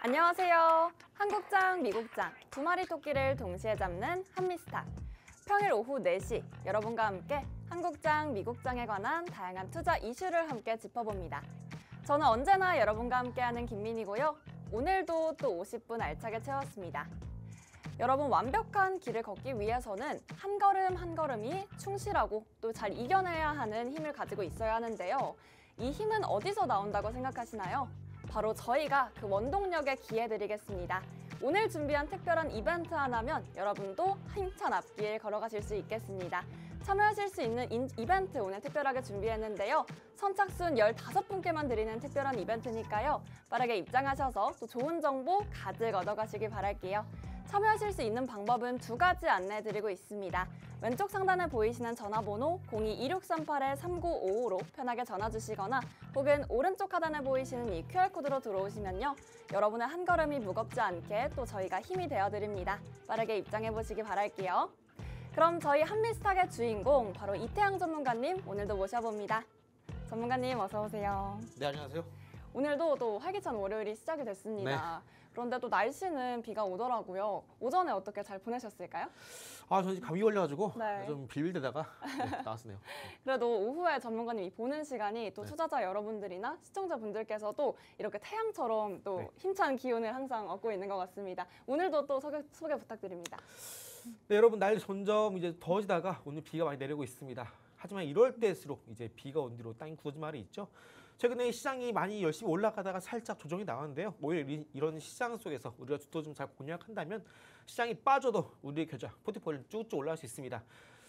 안녕하세요. 한국장, 미국장 두 마리 토끼를 동시에 잡는 한미스탁. 평일 오후 4시 여러분과 함께 한국장, 미국장에 관한 다양한 투자 이슈를 함께 짚어봅니다. 저는 언제나 여러분과 함께하는 김민이고요. 오늘도 또 50분 알차게 채웠습니다. 여러분, 완벽한 길을 걷기 위해서는 한 걸음 한 걸음이 충실하고 또 잘 이겨내야 하는 힘을 가지고 있어야 하는데요. 이 힘은 어디서 나온다고 생각하시나요? 바로 저희가 그 원동력에 기해드리겠습니다. 오늘 준비한 특별한 이벤트 하나면 여러분도 힘찬 앞길 걸어가실 수 있겠습니다. 참여하실 수 있는 이벤트 오늘 특별하게 준비했는데요. 선착순 15분께만 드리는 특별한 이벤트니까요. 빠르게 입장하셔서 또 좋은 정보 가득 얻어가시길 바랄게요. 참여하실 수 있는 방법은 2가지 안내해드리고 있습니다. 왼쪽 상단에 보이시는 전화번호 02-2638-3955로 편하게 전화 주시거나 혹은 오른쪽 하단에 보이시는 이 QR코드로 들어오시면요. 여러분의 한 걸음이 무겁지 않게 또 저희가 힘이 되어드립니다. 빠르게 입장해보시기 바랄게요. 그럼 저희 한미스탁의 주인공 바로 이태양 전문가님 오늘도 모셔봅니다. 전문가님 어서 오세요. 네, 안녕하세요. 오늘도 또 활기찬 월요일이 시작이 됐습니다. 네. 그런데 또 날씨는 비가 오더라고요. 오전에 어떻게 잘 보내셨을까요? 저는 지금 감기 걸려가지고 네. 좀 빌빌대다가 나왔네요. 그래도 오후에 전문가님이 보는 시간이 또 네. 투자자 여러분들이나 시청자분들께서도 이렇게 태양처럼 또 네. 힘찬 기운을 항상 얻고 있는 것 같습니다. 오늘도 또 소개 부탁드립니다. 네, 여러분, 날이 점점 이제 더워지다가 오늘 비가 많이 내리고 있습니다. 하지만 이럴 때일수록 이제 비가 온 뒤로 땅이 굳어진 말이 있죠. 최근에 시장이 많이 열심히 올라가다가 살짝 조정이 나왔는데요. 오히려 이런 시장 속에서 우리가 주도 좀 잘 공략한다면 시장이 빠져도 우리의 계좌, 포트폴리오는 쭉쭉 올라갈 수 있습니다.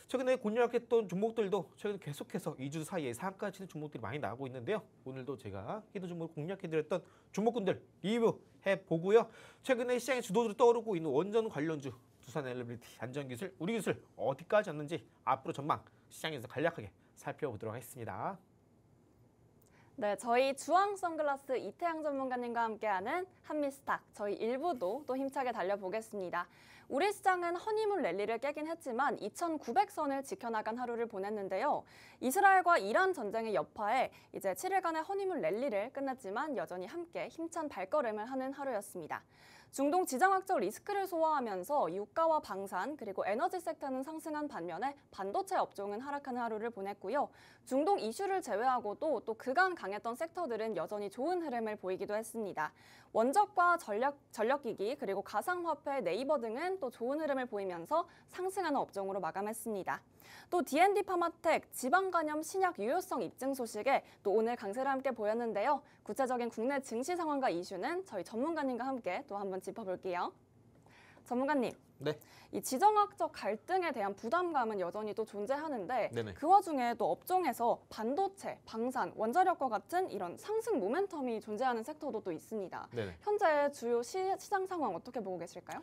최근에 공략했던 종목들도 최근 계속해서 2주 사이에 상한가 치는 종목들이 많이 나오고 있는데요. 오늘도 제가 히든 종목을 공략해드렸던 종목군들 리뷰해보고요. 최근에 시장의 주도주로 떠오르고 있는 원전 관련주, 두산 엘리비리티, 안전기술, 우리기술 어디까지 왔는지 앞으로 전망 시장에서 간략하게 살펴보도록 하겠습니다. 네, 저희 주황 선글라스 이태양 전문가님과 함께하는 한미스탁, 저희 1부도 또 힘차게 달려보겠습니다. 우리 시장은 허니문 랠리를 깨긴 했지만 2,900선을 지켜나간 하루를 보냈는데요. 이스라엘과 이란 전쟁의 여파에 이제 7일간의 허니문 랠리를 끝냈지만 여전히 함께 힘찬 발걸음을 하는 하루였습니다. 중동 지정학적 리스크를 소화하면서 유가와 방산 그리고 에너지 섹터는 상승한 반면에 반도체 업종은 하락하는 하루를 보냈고요. 중동 이슈를 제외하고도 또 그간 강했던 섹터들은 여전히 좋은 흐름을 보이기도 했습니다. 원적과 전력기기 그리고 가상화폐, 네이버 등은 또 좋은 흐름을 보이면서 상승하는 업종으로 마감했습니다. 또 D&D 파마텍 지방간염 신약 유효성 입증 소식에 또 오늘 강세를 함께 보였는데요. 구체적인 국내 증시 상황과 이슈는 저희 전문가님과 함께 또 한번 짚어볼게요. 전문가님, 네. 이 지정학적 갈등에 대한 부담감은 여전히 또 존재하는데 네네. 그 와중에 또 업종에서 반도체, 방산, 원자력과 같은 이런 상승 모멘텀이 존재하는 섹터도 또 있습니다. 네네. 현재 주요 시장 상황 어떻게 보고 계실까요?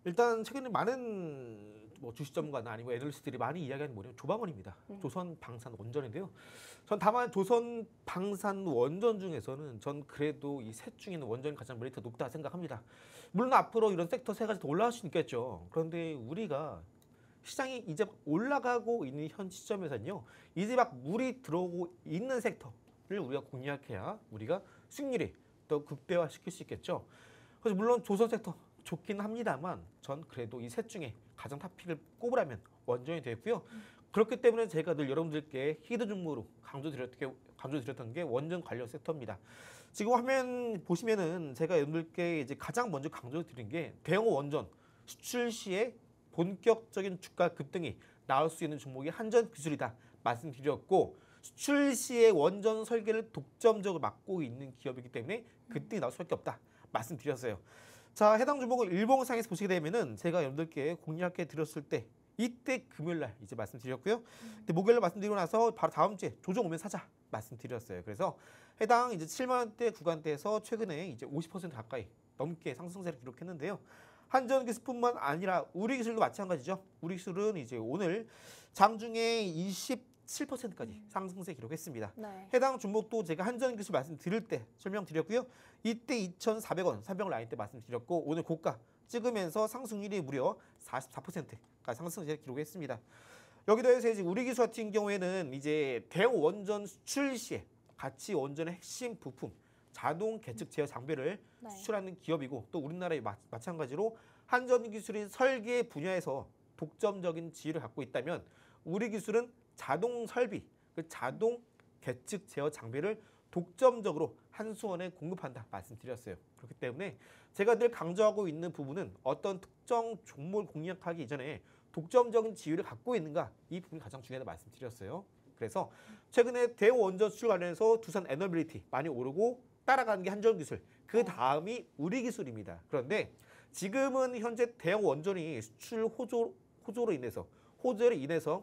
일단 최근에 많은 주식 전문가나 아니면 애널리스트들이 많이 이야기하는 뭐냐면 조방원입니다. 조선 방산 원전인데요. 전 다만 조선 방산 원전 중에서는 전 그래도 이 셋 중에는 원전이 가장 메리트가 높다 생각합니다. 물론 앞으로 이런 섹터 3가지 더 올라갈 수 있겠죠. 그런데 우리가 시장이 이제 올라가고 있는 현 시점에서는요. 이제 막 물이 들어오고 있는 섹터를 우리가 공략해야 우리가 수익률이 더 극대화시킬 수 있겠죠. 그래서 물론 조선 섹터 좋긴 합니다만 전 그래도 이 셋 중에 가장 탑픽을 꼽으라면 원전이 되고요. 그렇기 때문에 제가 늘 여러분들께 히든 종목으로 강조드렸던 게 원전 관련 섹터입니다. 지금 화면 보시면은 제가 여러분들께 이제 가장 먼저 강조드린 게 대형 원전 수출 시에 본격적인 주가 급등이 나올 수 있는 종목이 한전기술이다 말씀드렸고, 수출 시에 원전 설계를 독점적으로 맡고 있는 기업이기 때문에 급등이 나올 수밖에 없다 말씀드렸어요. 자, 해당 종목을 일봉상에서 보시게 되면은 제가 여러분들께 공략해 드렸을 때 이때 금요일날 이제 말씀드렸고요. 근데 목요일날 말씀드리고 나서 바로 다음 주에 조정 오면 사자 말씀드렸어요. 그래서 해당 이제 7만 원대 구간대에서 최근에 이제 50% 가까이 넘게 상승세를 기록했는데요. 한전기술뿐만 아니라 우리기술도 마찬가지죠. 우리기술은 이제 오늘 장중에 27%까지 상승세 기록했습니다. 네. 해당 종목도 제가 한전기술 말씀드릴 때 설명드렸고요. 이때 2,400원, 300원 라인 때 말씀드렸고 오늘 고가 찍으면서 상승률이 무려 44%까지 상승세 기록했습니다. 여기도 해서 이제 우리기술 같은 경우에는 이제 대형 원전 수출 시에 같이 원전의 핵심 부품 자동 계측 제어 장비를 네. 수출하는 기업이고 또 우리나라에 마찬가지로 한전 기술이 설계 분야에서 독점적인 지위를 갖고 있다면 우리 기술은 자동 설비, 그 자동 계측 제어 장비를 독점적으로 한수원에 공급한다 말씀드렸어요. 그렇기 때문에 제가 늘 강조하고 있는 부분은 어떤 특정 종목을 공략하기 이전에 독점적인 지위를 갖고 있는가 이 부분이 가장 중요하다고 말씀드렸어요. 그래서 최근에 대우 원전 수출 관련해서 두산 에너빌리티 많이 오르고 따라가는 게 한전기술, 그 다음이 우리 기술입니다. 그런데 지금은 현재 대형 원전이 수출 호조로 인해서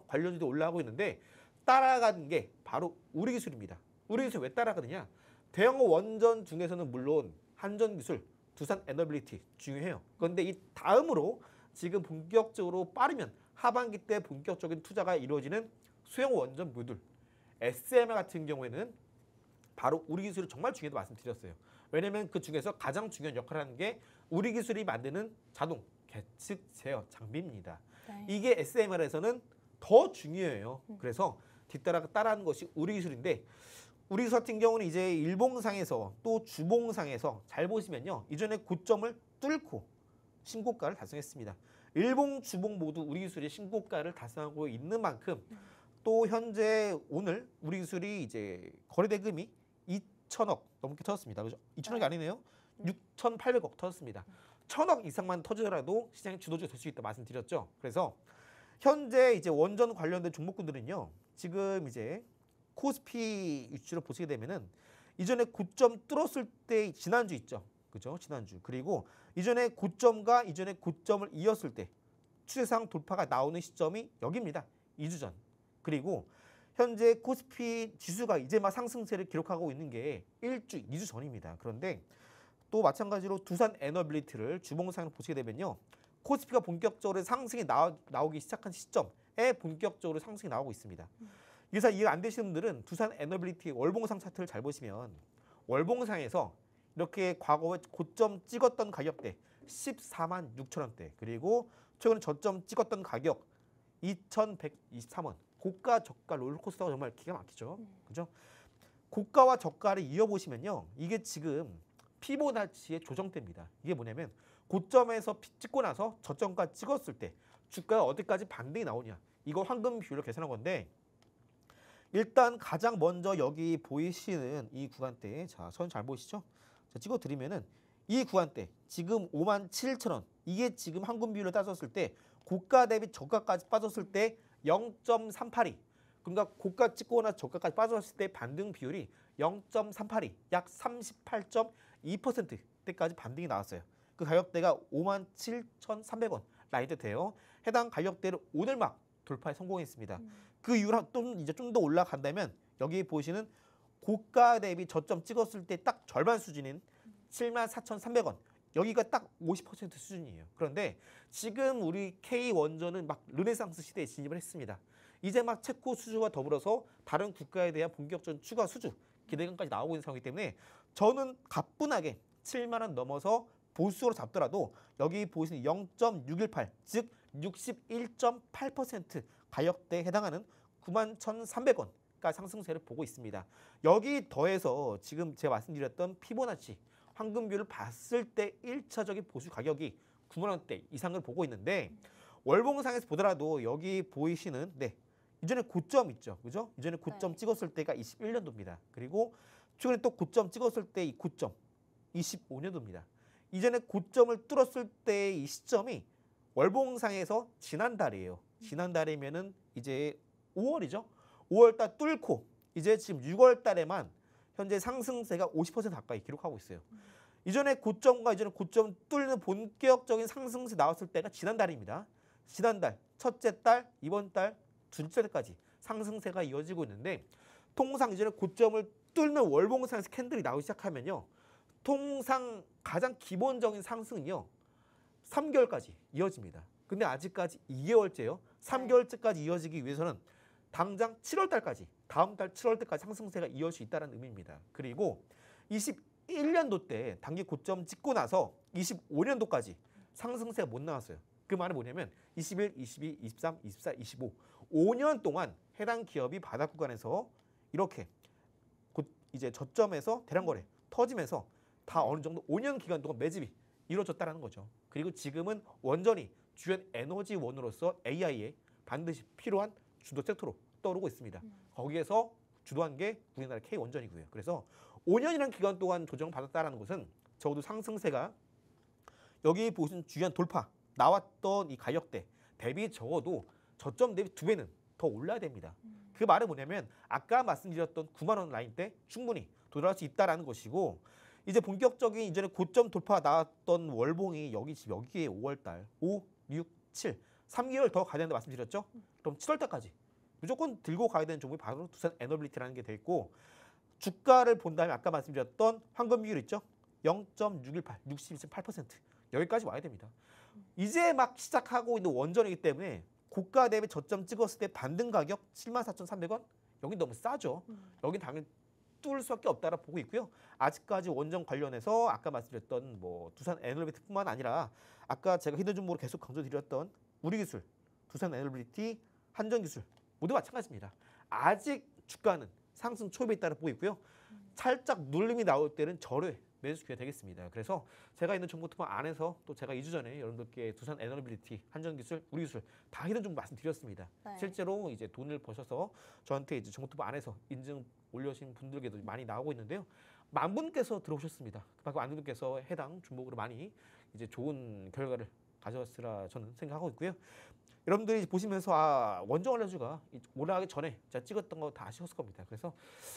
관련주도 올라가고 있는데 따라가는 게 바로 우리 기술입니다. 우리 기술 왜 따라가느냐? 대형 원전 중에서는 물론 한전기술, 두산 에너빌리티 중요해요. 그런데 이 다음으로 지금 본격적으로 빠르면 하반기 때 본격적인 투자가 이루어지는 소형 원전 모듈 SMR 같은 경우에는 바로 우리 기술이 정말 중요하다고 말씀드렸어요. 왜냐하면 그 중에서 가장 중요한 역할을 하는 게 우리 기술이 만드는 자동 계측 제어 장비입니다. 네. 이게 SMR에서는 더 중요해요. 그래서 따라하는 것이 우리 기술인데 우리 기술 같은 경우는 이제 일봉상에서 또 주봉상에서 잘 보시면요. 이전에 고점을 뚫고 신고가를 달성했습니다. 일봉, 주봉 모두 우리 기술이 신고가를 달성하고 있는 만큼 또 현재 오늘 우리 기술이 이제 거래대금이 2천억 넘게 터졌습니다. 그죠? 2천억이 아니네요. 6,800억 터졌습니다. 1,000억 이상만 터지더라도 시장의 주도주가 될 수 있다 말씀드렸죠. 그래서 현재 이제 원전 관련된 종목군들은요. 지금 이제 코스피 위치로 보시게 되면은 이전에 고점 뚫었을 때 지난주 있죠. 그죠? 지난주. 그리고 이전에 고점과 이전에 고점을 이었을 때 추세상 돌파가 나오는 시점이 여기입니다. 2주 전. 그리고 현재 코스피 지수가 이제 막 상승세를 기록하고 있는 게 2주 전입니다. 그런데 또 마찬가지로 두산 에너빌리티를 주봉상으로 보시게 되면요. 코스피가 본격적으로 상승이 나오기 시작한 시점에 본격적으로 상승이 나오고 있습니다. 그래서 이해 안 되시는 분들은 두산 에너빌리티 월봉상 차트를 잘 보시면 월봉상에서 이렇게 과거에 고점 찍었던 가격대 14만 6천 원대 그리고 최근에 저점 찍었던 가격 2,123원 고가 저가 롤러코스터가 정말 기가 막히죠. 그죠? 고가와 저가를 이어보시면요. 이게 지금 피보나치의 조정대입니다. 이게 뭐냐면 고점에서 찍고 나서 저점가 찍었을 때 주가가 어디까지 반등이 나오냐. 이거 황금 비율로 계산한 건데 일단 가장 먼저 여기 보이시는 이 구간대 자, 선 잘 보이시죠? 자, 찍어드리면은 이 구간대 지금 57,000원 이게 지금 황금 비율로 따졌을 때 고가 대비 저가까지 빠졌을 때 0.382 그러니까 고가 찍거나 저가까지 빠졌을 때 반등 비율이 0.382 약 38.2%대까지 반등이 나왔어요. 그 가격대가 57,300원 라인대 돼요. 해당 가격대를 오늘 막 돌파에 성공했습니다. 그 이후로 좀 더 올라간다면 여기 보시는 고가 대비 저점 찍었을 때 딱 절반 수준인 74,300원 여기가 딱 50% 수준이에요. 그런데 지금 우리 K원전은 막 르네상스 시대에 진입을 했습니다. 이제 막 체코 수주와 더불어서 다른 국가에 대한 본격적인 추가 수주 기대감까지 나오고 있는 상황이기 때문에 저는 가뿐하게 7만 원 넘어서 보수로 잡더라도 여기 보시는 0.618 즉 61.8% 가격대에 해당하는 91,300원까지 상승세를 보고 있습니다. 여기 더해서 지금 제가 말씀드렸던 피보나치 황금 비율을 봤을 때 1차적인 보수 가격이 9만 원대 이상을 보고 있는데 월봉상에서 보더라도 여기 보이시는 이전에 고점 있죠. 그죠? 이전에 고점 찍었을 때가 21년도입니다. 그리고 최근에 또 고점 찍었을 때 이 고점 25년도입니다. 이전에 고점을 뚫었을 때 이 시점이 월봉상에서 지난달이에요. 지난달이면은 이제 5월이죠. 5월달 뚫고 이제 지금 6월달에만 현재 상승세가 50% 가까이 기록하고 있어요. 이전에 고점과 이전에 고점 뚫는 본격적인 상승세 나왔을 때가 지난달입니다. 지난달, 첫째 달, 이번 달, 둘째 달까지 상승세가 이어지고 있는데 통상 이전에 고점을 뚫는 월봉상에서 캔들이 나오기 시작하면요. 통상 가장 기본적인 상승은요. 3개월까지 이어집니다. 근데 아직까지 2개월째요. 3개월째까지 이어지기 위해서는 당장 7월 달까지 다음 달 7월 때까지 상승세가 이어질 수 있다는 의미입니다. 그리고 21년도 때 단기 고점 찍고 나서 25년도까지 상승세가 못 나왔어요. 그 말은 뭐냐면 21, 22, 23, 24, 25 5년 동안 해당 기업이 바닥 구간에서 이렇게 이제 저점에서 대량 거래 터지면서 다 어느 정도 5년 기간 동안 매집이 이루어졌다는 거죠. 그리고 지금은 완전히 주연 에너지원으로서 AI에 반드시 필요한 주도 섹터로 떠오르고 있습니다. 거기에서 주도한 게 우리나라 K원전이고요. 그래서 5년이라는 기간 동안 조정을 받았다는 것은 적어도 상승세가 여기 보시는 주연 돌파 나왔던 이 가격대 대비 적어도 저점 대비 2배는 더 올라야 됩니다. 그 말은 뭐냐면 아까 말씀드렸던 9만 원 라인 때 충분히 도달할 수 있다라는 것이고 이제 본격적인 이전에 고점 돌파 나왔던 월봉이 여기에 5월달 5, 6, 7 3개월 더 가야 된다고 말씀드렸죠. 그럼 7월달까지 무조건 들고 가야 되는 종목이 바로 두산 에너빌리티라는 게 돼 있고 주가를 본다면 아까 말씀드렸던 황금 비율 있죠. 0.618, 62.8% 여기까지 와야 됩니다. 이제 막 시작하고 있는 원전이기 때문에 고가 대비 저점 찍었을 때 반등 가격 74,300원 여기 너무 싸죠. 여기 당연히 뚫을 수밖에 없다라 보고 있고요. 아직까지 원전 관련해서 아까 말씀드렸던 뭐 두산 에너빌리티뿐만 아니라 아까 제가 히든 종목으로 계속 강조드렸던 우리기술, 두산 에너빌리티, 한전기술 모두 마찬가지입니다. 아직 주가는 상승 초입에 있다고 보고 있고요. 살짝 눌림이 나올 때는 절회 매수 기회가 되겠습니다. 그래서 제가 있는 정보 투방 안에서 또 제가 2주 전에 여러분들께 두산 에너빌리티, 한전기술, 우리기술 다 히든 정보 말씀드렸습니다. 네. 실제로 이제 돈을 버셔서 저한테 이제 정보 투방 안에서 인증 올려주신 분들께도 많이 나오고 있는데요. 만 분께서 들어오셨습니다. 그만큼 만 분께서 해당 종목으로 많이 이제 좋은 결과를 가져왔으라 저는 생각하고 있고요. 여러분들이 보시면서 원전 관련주가 올라가기 전에 제가 찍었던 거 다 아셨을 겁니다. 그래서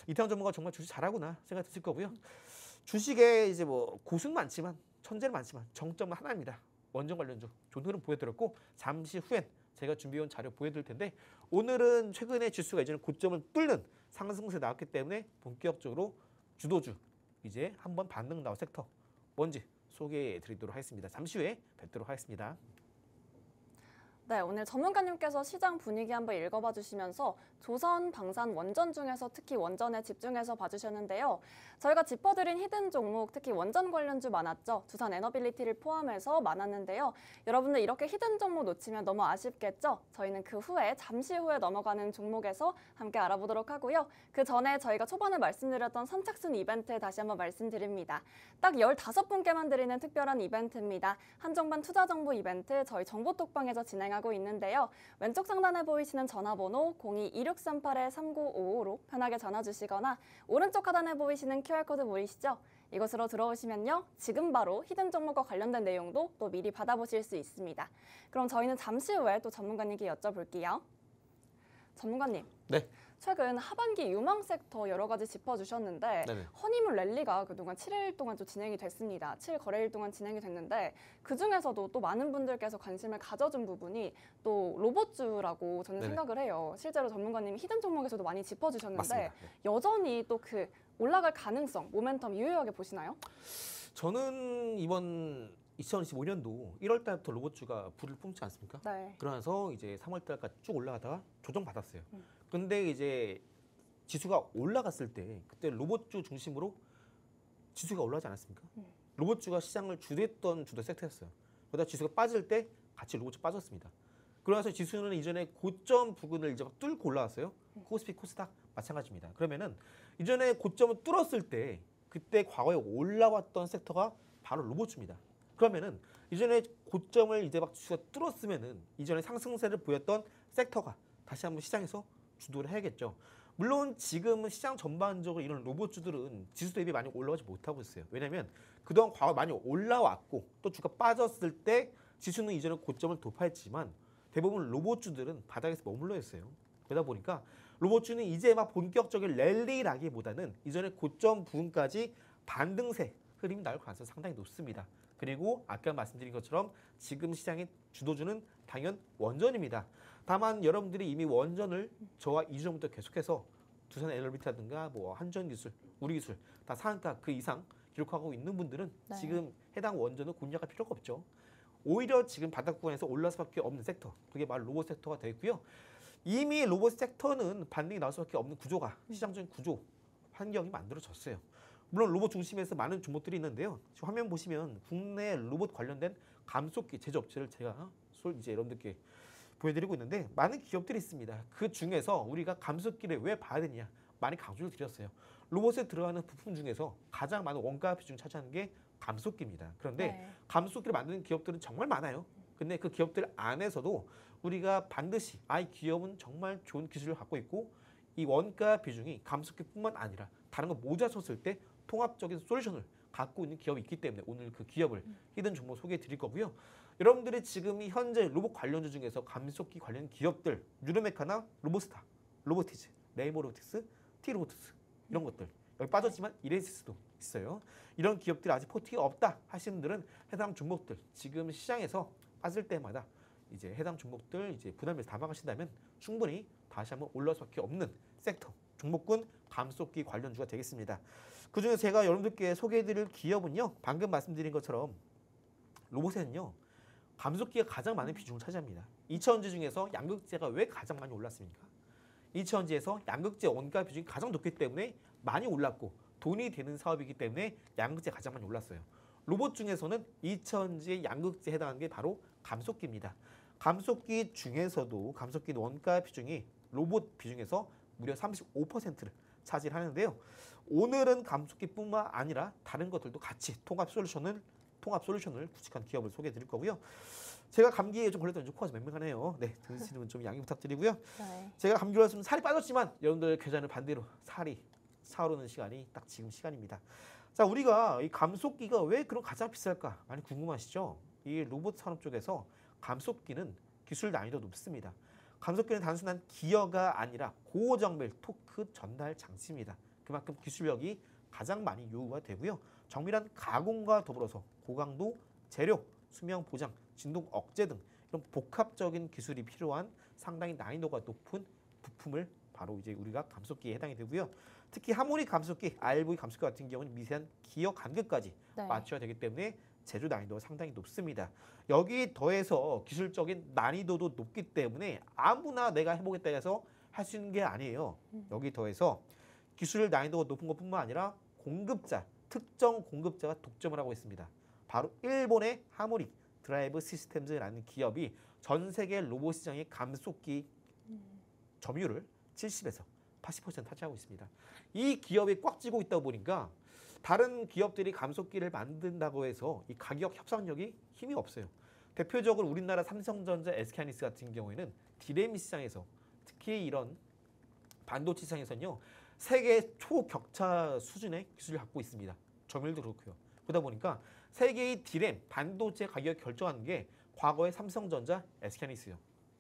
이태원 전문가 정말 주식 잘하구나 생각 드실 거고요. 주식에 이제 뭐 고수는 많지만 천재는 많지만 정점은 하나입니다. 원전 관련주 좋은 흐름 보여드렸고 잠시 후엔 제가 준비해온 자료 보여드릴 텐데 오늘은 최근에 지수가 이제는 고점을 뚫는 상승세 나왔기 때문에 본격적으로 주도주 이제 한번 반등 나올 섹터 뭔지 소개해 드리도록 하겠습니다. 잠시 후에 뵙도록 하겠습니다. 네, 오늘 전문가님께서 시장 분위기 한번 읽어봐 주시면서 조선, 방산, 원전 중에서 특히 원전에 집중해서 봐주셨는데요. 저희가 짚어드린 히든 종목, 특히 원전 관련주 많았죠. 두산 에너빌리티를 포함해서 많았는데요. 여러분들 이렇게 히든 종목 놓치면 너무 아쉽겠죠? 저희는 그 후에 잠시 후에 넘어가는 종목에서 함께 알아보도록 하고요. 그 전에 저희가 초반에 말씀드렸던 선착순 이벤트 다시 한번 말씀드립니다. 딱 15분께만 드리는 특별한 이벤트입니다. 한정반 투자정보 이벤트 저희 정보톡방에서 진행하고 있는데요. 왼쪽 상단에 보이시는 전화번호 02-2638-3955로 편하게 전화 주시거나 오른쪽 하단에 보이시는 QR코드 보이시죠? 이곳으로 들어오시면요. 지금 바로 히든 종목과 관련된 내용도 또 미리 받아보실 수 있습니다. 그럼 저희는 잠시 후에 또 전문가님께 여쭤볼게요. 전문가님. 네. 최근 하반기 유망 섹터 여러 가지 짚어주셨는데 네네. 허니문 랠리가 그동안 7일 동안 좀 진행이 됐습니다. 7거래일 동안 진행이 됐는데 그중에서도 또 많은 분들께서 관심을 가져준 부분이 또 로봇주라고 저는 네네. 생각을 해요. 실제로 전문가님이 히든 종목에서도 많이 짚어주셨는데 맞습니다. 네. 여전히 또 그 올라갈 가능성, 모멘텀 유효하게 보시나요? 저는 이번 2025년도 1월 달부터 로봇주가 불을 뿜지 않습니까? 네. 그러면서 이제 3월 달까지 쭉 올라가다가 조정받았어요. 근데 이제 지수가 올라갔을 때 그때 로봇주 중심으로 지수가 올라가지 않았습니까? 로봇주가 시장을 주도했던 주도 섹터였어요. 그러다 지수가 빠질 때 같이 로봇주 빠졌습니다. 그러면서 지수는 이전에 고점 부근을 이제 막 뚫고 올라왔어요. 코스피, 코스닥 마찬가지입니다. 그러면은 이전에 고점을 뚫었을 때 그때 과거에 올라왔던 섹터가 바로 로봇주입니다. 그러면은 이전에 고점을 이제 막 지수가 뚫었으면은 이전에 상승세를 보였던 섹터가 다시 한번 시장에서 주도를 해야겠죠. 물론 지금은 시장 전반적으로 이런 로봇주들은 지수 대비 많이 올라가지 못하고 있어요. 왜냐하면 그동안 과거 많이 올라왔고 또 주가 빠졌을 때 지수는 이전에 고점을 돌파했지만 대부분 로봇주들은 바닥에서 머물러 있어요. 그러다 보니까 로봇주는 이제 막 본격적인 랠리라기보다는 이전에 고점 부분까지 반등세 흐름이 나올 가능성이 상당히 높습니다. 그리고 아까 말씀드린 것처럼 지금 시장의 주도주는 당연 원전입니다. 다만 여러분들이 이미 원전을 저와 2주 전부터 계속해서 두산 에너빌리티라든가 뭐 한전기술, 우리기술 다 상한가 그 이상 기록하고 있는 분들은 네. 지금 해당 원전을 공략할 필요가 없죠. 오히려 지금 바닥 구간에서 올라갈 수밖에 없는 섹터, 그게 바로 로봇 섹터가 되겠고요. 이미 로봇 섹터는 반등이 나올 수밖에 없는 구조가 시장적인 구조, 환경이 만들어졌어요. 물론 로봇 중심에서 많은 종목들이 있는데요. 지금 화면 보시면 국내 로봇 관련된 감속기 제조업체를 제가 이제 여러분들께 보여드리고 있는데 많은 기업들이 있습니다. 그 중에서 우리가 감속기를 왜 봐야 되냐 많이 강조를 드렸어요. 로봇에 들어가는 부품 중에서 가장 많은 원가 비중 차지하는 게 감속기입니다. 그런데 네. 감속기를 만드는 기업들은 정말 많아요. 근데 그 기업들 안에서도 우리가 반드시 이 기업은 정말 좋은 기술을 갖고 있고 이 원가 비중이 감속기뿐만 아니라 다른 거 모자 쳤을 때 통합적인 솔루션을 갖고 있는 기업이 있기 때문에 오늘 그 기업을 히든 종목 소개해 드릴 거고요. 여러분들이 지금 이 현재 로봇 관련주 중에서 감속기 관련 기업들 뉴르메카나 로보스타, 로보티즈, 네이모로틱스, 티로보틱스 이런 것들 여기 빠졌지만 이레시스도 있어요. 이런 기업들이 아직 포트가 없다 하시는 분들은 해당 종목들 지금 시장에서 빠질 때마다 이제 해당 종목들 이제 부담해서 담아가신다면 충분히 다시 한번 올라올 수밖에 없는 섹터 종목군 감속기 관련주가 되겠습니다. 그중에 제가 여러분들께 소개해드릴 기업은요. 방금 말씀드린 것처럼 로봇에는요. 감속기가 가장 많은 비중을 차지합니다. 이차전지 중에서 양극재가 왜 가장 많이 올랐습니까? 이차전지에서 양극재 원가 비중이 가장 높기 때문에 많이 올랐고 돈이 되는 사업이기 때문에 양극재가 가장 많이 올랐어요. 로봇 중에서는 이차전지의 양극재에 해당하는 게 바로 감속기입니다. 감속기 중에서도 감속기 원가 비중이 로봇 비중에서 무려 35%를 차지하는데요. 오늘은 감속기뿐만 아니라 다른 것들도 같이 통합 솔루션을 구축한 기업을 소개해 드릴 거고요. 제가 감기에 좀 걸렸더니 코가 좀 맹맹하네요. 네, 들으시는 분 좀 양해 부탁드리고요. 네. 제가 감기 걸렸으면 살이 빠졌지만 여러분들 계좌는 반대로 살이 차오르는 시간이 딱 지금 시간입니다. 자, 우리가 이 감속기가 왜 그런 가장 비쌀까 많이 궁금하시죠? 이 로봇 산업 쪽에서 감속기는 기술 난이도 높습니다. 감속기는 단순한 기어가 아니라 고정밀 토크 전달 장치입니다. 그만큼 기술력이 가장 많이 요구가 되고요. 정밀한 가공과 더불어서 고강도 재료, 수명 보장, 진동 억제 등 이런 복합적인 기술이 필요한 상당히 난이도가 높은 부품을 바로 이제 우리가 감속기에 해당이 되고요. 특히 하모닉 감속기, RV 감속기 같은 경우는 미세한 기어 간극까지 네. 맞춰야 되기 때문에 제조 난이도가 상당히 높습니다. 여기 더해서 기술적인 난이도도 높기 때문에 아무나 내가 해보겠다 해서 할 수 있는 게 아니에요. 여기 더해서 기술 난이도가 높은 것뿐만 아니라 공급자, 특정 공급자가 독점을 하고 있습니다. 바로 일본의 하모닉 드라이브 시스템즈라는 기업이 전 세계 로봇 시장의 감속기 점유율을 70에서 80% 차지하고 있습니다. 이 기업이 꽉 쥐고 있다 보니까 다른 기업들이 감속기를 만든다고 해서 이 가격 협상력이 힘이 없어요. 대표적으로 우리나라 삼성전자, SK하이닉스 같은 경우에는 디램 시장에서 특히 이런 반도체 시장에서는요. 세계 초격차 수준의 기술을 갖고 있습니다. 점유율도 그렇고요. 그러다 보니까 세계의 디램, 반도체 가격을 결정하는 게 과거의 삼성전자,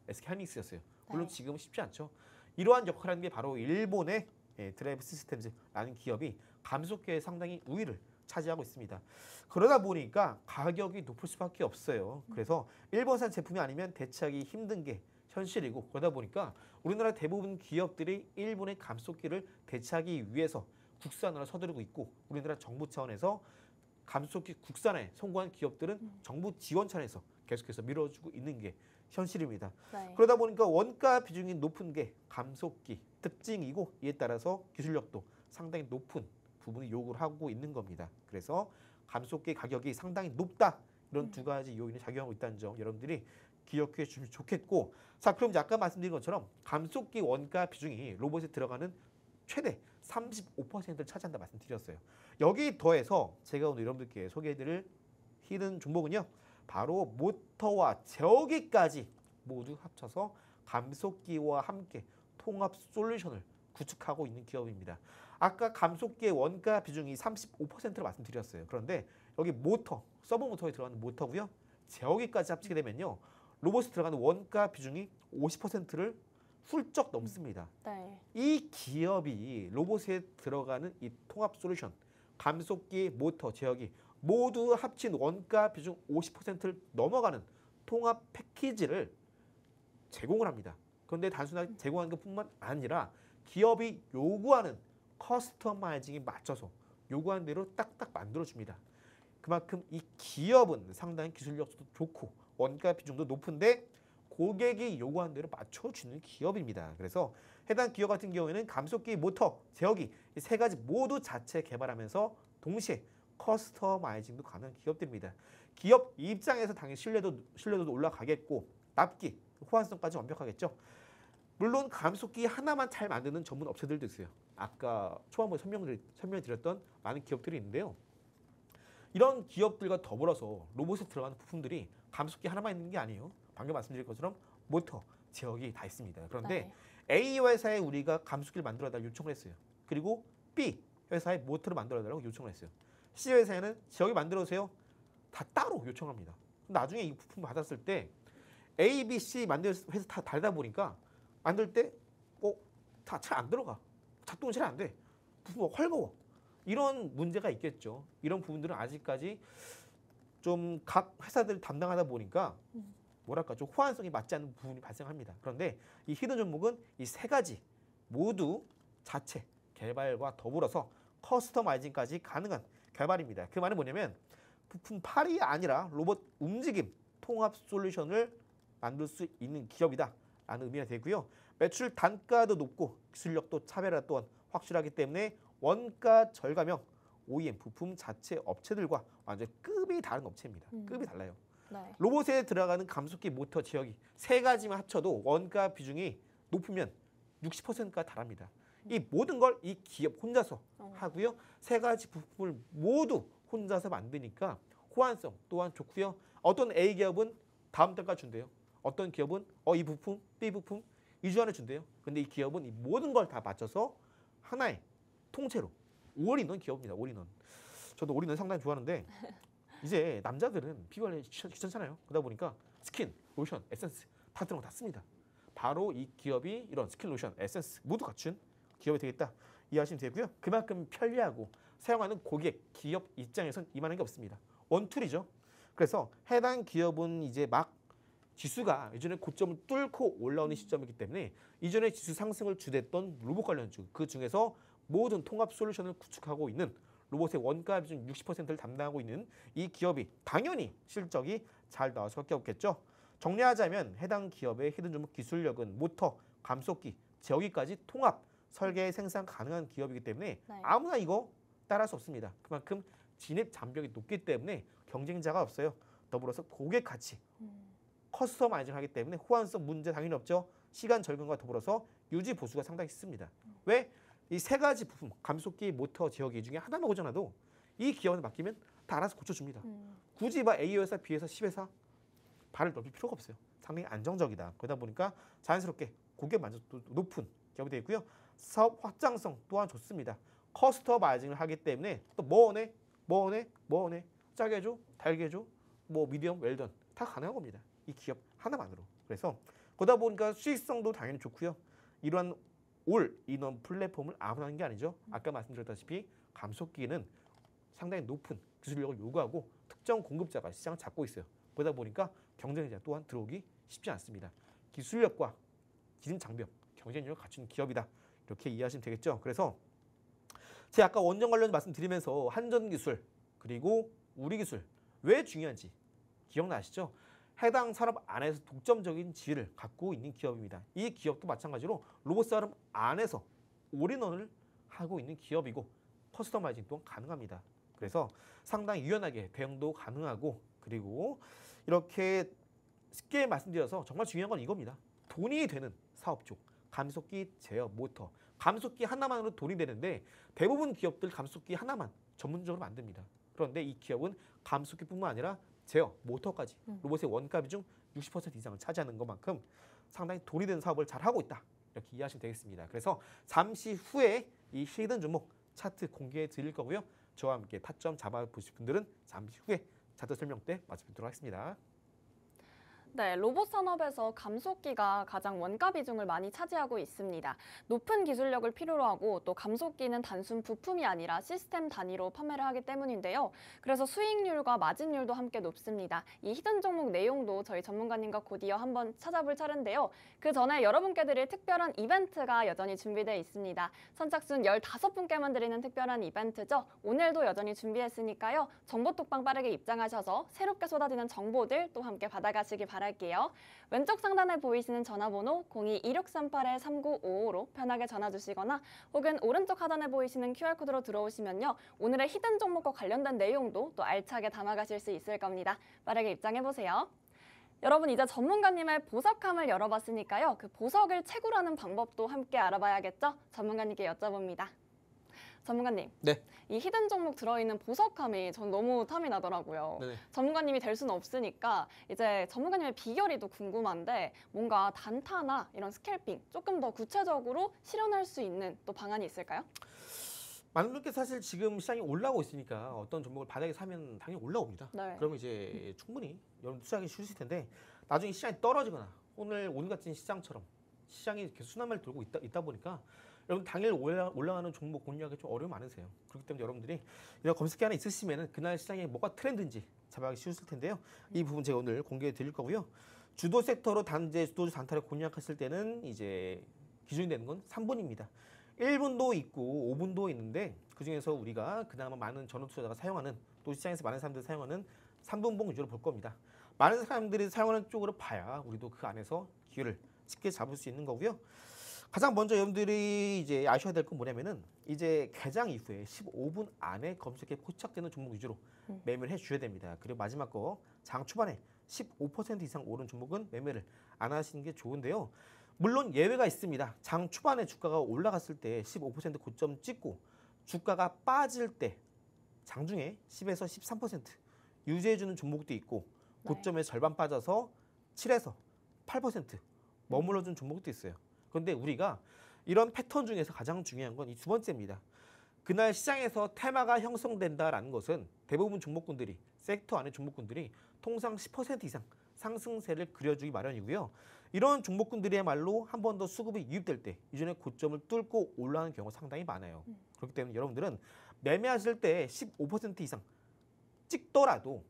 SK하이닉스였어요. 물론 네. 지금은 쉽지 않죠. 이러한 역할을 하는 게 바로 일본의 드라이브 시스템즈라는 기업이 감속기에 상당히 우위를 차지하고 있습니다. 그러다 보니까 가격이 높을 수밖에 없어요. 그래서 일본산 제품이 아니면 대체하기 힘든 게 현실이고 그러다 보니까 우리나라 대부분 기업들이 일본의 감속기를 대체하기 위해서 국산화를 서두르고 있고 우리나라 정부 차원에서 감속기 국산화에 성공한 기업들은 정부 지원 차원에서 계속해서 밀어주고 있는 게 현실입니다. 네. 그러다 보니까 원가 비중이 높은 게 감속기 특징이고 이에 따라서 기술력도 상당히 높은 부분이 요구를 하고 있는 겁니다. 그래서 감속기 가격이 상당히 높다. 이런 두 가지 요인이 작용하고 있다는 점 여러분들이 기억해 주시면 좋겠고 자 그럼 이제 아까 말씀드린 것처럼 감속기 원가 비중이 로봇에 들어가는 최대 35%를 차지한다 말씀드렸어요. 여기 더해서 제가 오늘 여러분들께 소개해드릴 히든 종목은요. 바로 모터와 제어기까지 모두 합쳐서 감속기와 함께 통합 솔루션을 구축하고 있는 기업입니다. 아까 감속기의 원가 비중이 35%를 말씀드렸어요. 그런데 여기 모터, 서브 모터에 들어가는 모터고요. 제어기까지 합치게 되면요. 로봇에 들어가는 원가 비중이 50%를 훌쩍 넘습니다. 네. 이 기업이 로봇에 들어가는 이 통합 솔루션, 감속기, 모터, 제어기 모두 합친 원가 비중 50%를 넘어가는 통합 패키지를 제공을 합니다. 그런데 단순하게 제공하는 것뿐만 아니라 기업이 요구하는 커스터마이징에 맞춰서 요구하는 대로 딱딱 만들어줍니다. 그만큼 이 기업은 상당히 기술력도 좋고 원가 비중도 높은데 고객이 요구하는 대로 맞춰주는 기업입니다. 그래서 해당 기업 같은 경우에는 감속기, 모터, 제어기 이 세 가지 모두 자체 개발하면서 동시에 커스터마이징도 가능한 기업들입니다. 기업 입장에서 당연히 신뢰도도 올라가겠고 납기, 호환성까지 완벽하겠죠. 물론 감속기 하나만 잘 만드는 전문 업체들도 있어요. 아까 초반부에 설명드렸던 많은 기업들이 있는데요. 이런 기업들과 더불어서 로봇에 들어가는 부품들이 감속기 하나만 있는 게 아니에요. 방금 말씀드린 것처럼 모터, 제어기 다 있습니다. 그런데 A 회사에 우리가 감속기를 만들어달라고 요청을 했어요. 그리고 B 회사에 모터를 만들어달라고 요청을 했어요. C 회사에는 제어기 만들어주세요. 다 따로 요청합니다. 나중에 이 부품 받았을 때 A, B, C 만들 회사 다 다르다 보니까 만들 때 다 잘 안 들어가. 작동이 잘 안 돼. 부품이 헐거워. 이런 문제가 있겠죠. 이런 부분들은 아직까지 좀 각 회사들 담당하다 보니까 뭐랄까 좀 호환성이 맞지 않는 부분이 발생합니다. 그런데 이 히든 종목은 이 세 가지 모두 자체 개발과 더불어서 커스터마이징까지 가능한 개발입니다. 그 말은 뭐냐면 부품 팔이 아니라 로봇 움직임 통합 솔루션을 만들 수 있는 기업이다 라는 의미가 되고요. 매출 단가도 높고 기술력도 차별화 또한 확실하기 때문에 원가 절감형 OEM 부품 자체 업체들과 완전 급이 다른 업체입니다. 급이 달라요. 네. 로봇에 들어가는 감속기, 모터, 제어기 세 가지만 합쳐도 원가 비중이 높으면 60%가 달합니다. 이 모든 걸 이 기업 혼자서 하고요. 세 가지 부품을 모두 혼자서 만드니까 호환성 또한 좋고요. 어떤 A 기업은 다음 달까지 준대요. 어떤 기업은 이 부품, B 부품 2주 안에 준대요. 근데 이 기업은 이 모든 걸 다 맞춰서 하나의 통째로 올인원 기업입니다. 올인원. 저도 올인원 상당히 좋아하는데 이제 남자들은 피부 관리 귀찮잖아요. 그러다 보니까 스킨, 로션, 에센스 다 들어간 거 다 씁니다. 바로 이 기업이 이런 스킨, 로션, 에센스 모두 갖춘 기업이 되겠다 이해하시면 되고요. 그만큼 편리하고 사용하는 고객, 기업 입장에선 이만한 게 없습니다. 원툴이죠. 그래서 해당 기업은 이제 막 지수가 이전에 고점을 뚫고 올라오는 시점이기 때문에 이전에 지수 상승을 주됐던 로봇 관련주 그 중에서 모든 통합 솔루션을 구축하고 있는 로봇의 원가 비중 60%를 담당하고 있는 이 기업이 당연히 실적이 잘 나올 수밖에 없겠죠. 정리하자면 해당 기업의 히든 종목 기술력은 모터, 감속기, 제어기까지 통합, 설계, 생산 가능한 기업이기 때문에 아무나 이거 따라할 수 없습니다. 그만큼 진입 장벽이 높기 때문에 경쟁자가 없어요. 더불어서 고객 가치, 커스터마이징 하기 때문에 호환성 문제 당연히 없죠. 시간 절감과 더불어서 유지 보수가 상당히 있습니다. 왜? 이 세 가지 부품, 감속기, 모터, 제어기 중에 하나만 고장나도 이 기업에 맡기면 다 알아서 고쳐줍니다. 굳이 A 회사, B 회사, C 회사 발을 넓힐 필요가 없어요. 상당히 안정적이다. 그러다 보니까 자연스럽게 고객 만족도 높은 기업이 되고요. 사업 확장성 또한 좋습니다. 커스터마이징을 하기 때문에 또 뭐 원해? 짜게 해줘? 달게 해줘? 뭐 미디엄, 웰던 다 가능한 겁니다. 이 기업 하나만으로. 그래서 그러다 보니까 수익성도 당연히 좋고요. 이러한 올 인원 플랫폼을 아무나 하는 게 아니죠. 아까 말씀드렸다시피 감속기는 상당히 높은 기술력을 요구하고 특정 공급자가 시장을 잡고 있어요. 그러다 보니까 경쟁자 또한 들어오기 쉽지 않습니다. 기술력과 기능 장벽, 경쟁력을 갖춘 기업이다. 이렇게 이해하시면 되겠죠. 그래서 제가 아까 원전 관련 말씀드리면서 한전 기술 그리고 우리 기술 왜 중요한지 기억나시죠? 해당 산업 안에서 독점적인 지위를 갖고 있는 기업입니다. 이 기업도 마찬가지로 로봇 산업 안에서 올인원을 하고 있는 기업이고 커스터마이징 또한 가능합니다. 그래서 상당히 유연하게 대응도 가능하고 그리고 이렇게 쉽게 말씀드려서 정말 중요한 건 이겁니다. 돈이 되는 사업 쪽 감속기, 제어, 모터 감속기 하나만으로 돈이 되는데 대부분 기업들 감속기 하나만 전문적으로 만듭니다. 그런데 이 기업은 감속기뿐만 아니라 제어, 모터까지 로봇의 원가 비중 60% 이상을 차지하는 것만큼 상당히 돈이 되는 사업을 잘 하고 있다. 이렇게 이해하시면 되겠습니다. 그래서 잠시 후에 이 히든 종목 차트 공개해 드릴 거고요. 저와 함께 타점 잡아보실 분들은 잠시 후에 차트 설명 때 마주보도록 하겠습니다. 네, 로봇 산업에서 감속기가 가장 원가 비중을 많이 차지하고 있습니다. 높은 기술력을 필요로 하고 또 감속기는 단순 부품이 아니라 시스템 단위로 판매를 하기 때문인데요. 그래서 수익률과 마진율도 함께 높습니다. 이 히든 종목 내용도 저희 전문가님과 곧 이어 한번 찾아볼 차례인데요. 그 전에 여러분께 드릴 특별한 이벤트가 여전히 준비되어 있습니다. 선착순 15분께만 드리는 특별한 이벤트죠. 오늘도 여전히 준비했으니까요. 정보톡방 빠르게 입장하셔서 새롭게 쏟아지는 정보들 또 함께 받아가시기 바랍니다. 할게요. 왼쪽 상단에 보이시는 전화번호 02-2638-3955로 편하게 전화 주시거나 혹은 오른쪽 하단에 보이시는 QR코드로 들어오시면요. 오늘의 히든 종목과 관련된 내용도 또 알차게 담아가실 수 있을 겁니다. 빠르게 입장해보세요. 여러분 이제 전문가님의 보석함을 열어봤으니까요. 그 보석을 채굴하는 방법도 함께 알아봐야겠죠? 전문가님께 여쭤봅니다. 전문가님, 네. 이 히든 종목 들어있는 보석함이 전 너무 탐이 나더라고요. 네네. 전문가님이 될 수는 없으니까 이제 전문가님의 비결이 또 궁금한데 뭔가 단타나 이런 스캘핑 조금 더 구체적으로 실현할 수 있는 또 방안이 있을까요? 많은 분들께 사실 지금 시장이 올라오고 있으니까 어떤 종목을 바닥에 사면 당연히 올라옵니다. 네. 그러면 이제 충분히 여러분 투자하기 쉬우실 텐데 나중에 시장이 떨어지거나 오늘 같은 시장처럼 시장이 계속 순환을 돌고 있다 보니까 여러분 당일 올라가는 종목 공략이 좀 어려움 많으세요. 그렇기 때문에 여러분들이 이런 검색기 하나 있으시면은 그날 시장에 뭐가 트렌드인지 잡아가기 쉬우실 텐데요. 이 부분 제가 오늘 공개해 드릴 거고요. 주도 섹터로 단재 주도주 단타를 공략하실 때는 이제 기준이 되는 건 3분입니다. 1분도 있고 5분도 있는데 그중에서 우리가 그나마 많은 전업 투자자가 사용하는 또 시장에서 많은 사람들이 사용하는 3분봉 위주로 볼 겁니다. 많은 사람들이 사용하는 쪽으로 봐야 우리도 그 안에서 기회를 쉽게 잡을 수 있는 거고요. 가장 먼저 여러분들이 이제 아셔야 될 건 뭐냐면은 이제 개장 이후에 15분 안에 검색에 포착되는 종목 위주로 매매를 해주셔야 됩니다. 그리고 마지막 거 장 초반에 15% 이상 오른 종목은 매매를 안 하시는 게 좋은데요. 물론 예외가 있습니다. 장 초반에 주가가 올라갔을 때 15% 고점 찍고 주가가 빠질 때 장중에 10에서 13% 유지해주는 종목도 있고 고점의 절반 빠져서 7에서 8% 머물러준 종목도 있어요. 그런데 우리가 이런 패턴 중에서 가장 중요한 건 이 두 번째입니다. 그날 시장에서 테마가 형성된다라는 것은 대부분 종목군들이 섹터 안의 종목군들이 통상 10% 이상 상승세를 그려주기 마련이고요. 이런 종목군들이야말로 한 번 더 수급이 유입될 때 이전에 고점을 뚫고 올라가는 경우가 상당히 많아요. 그렇기 때문에 여러분들은 매매하실 때 15% 이상 찍더라도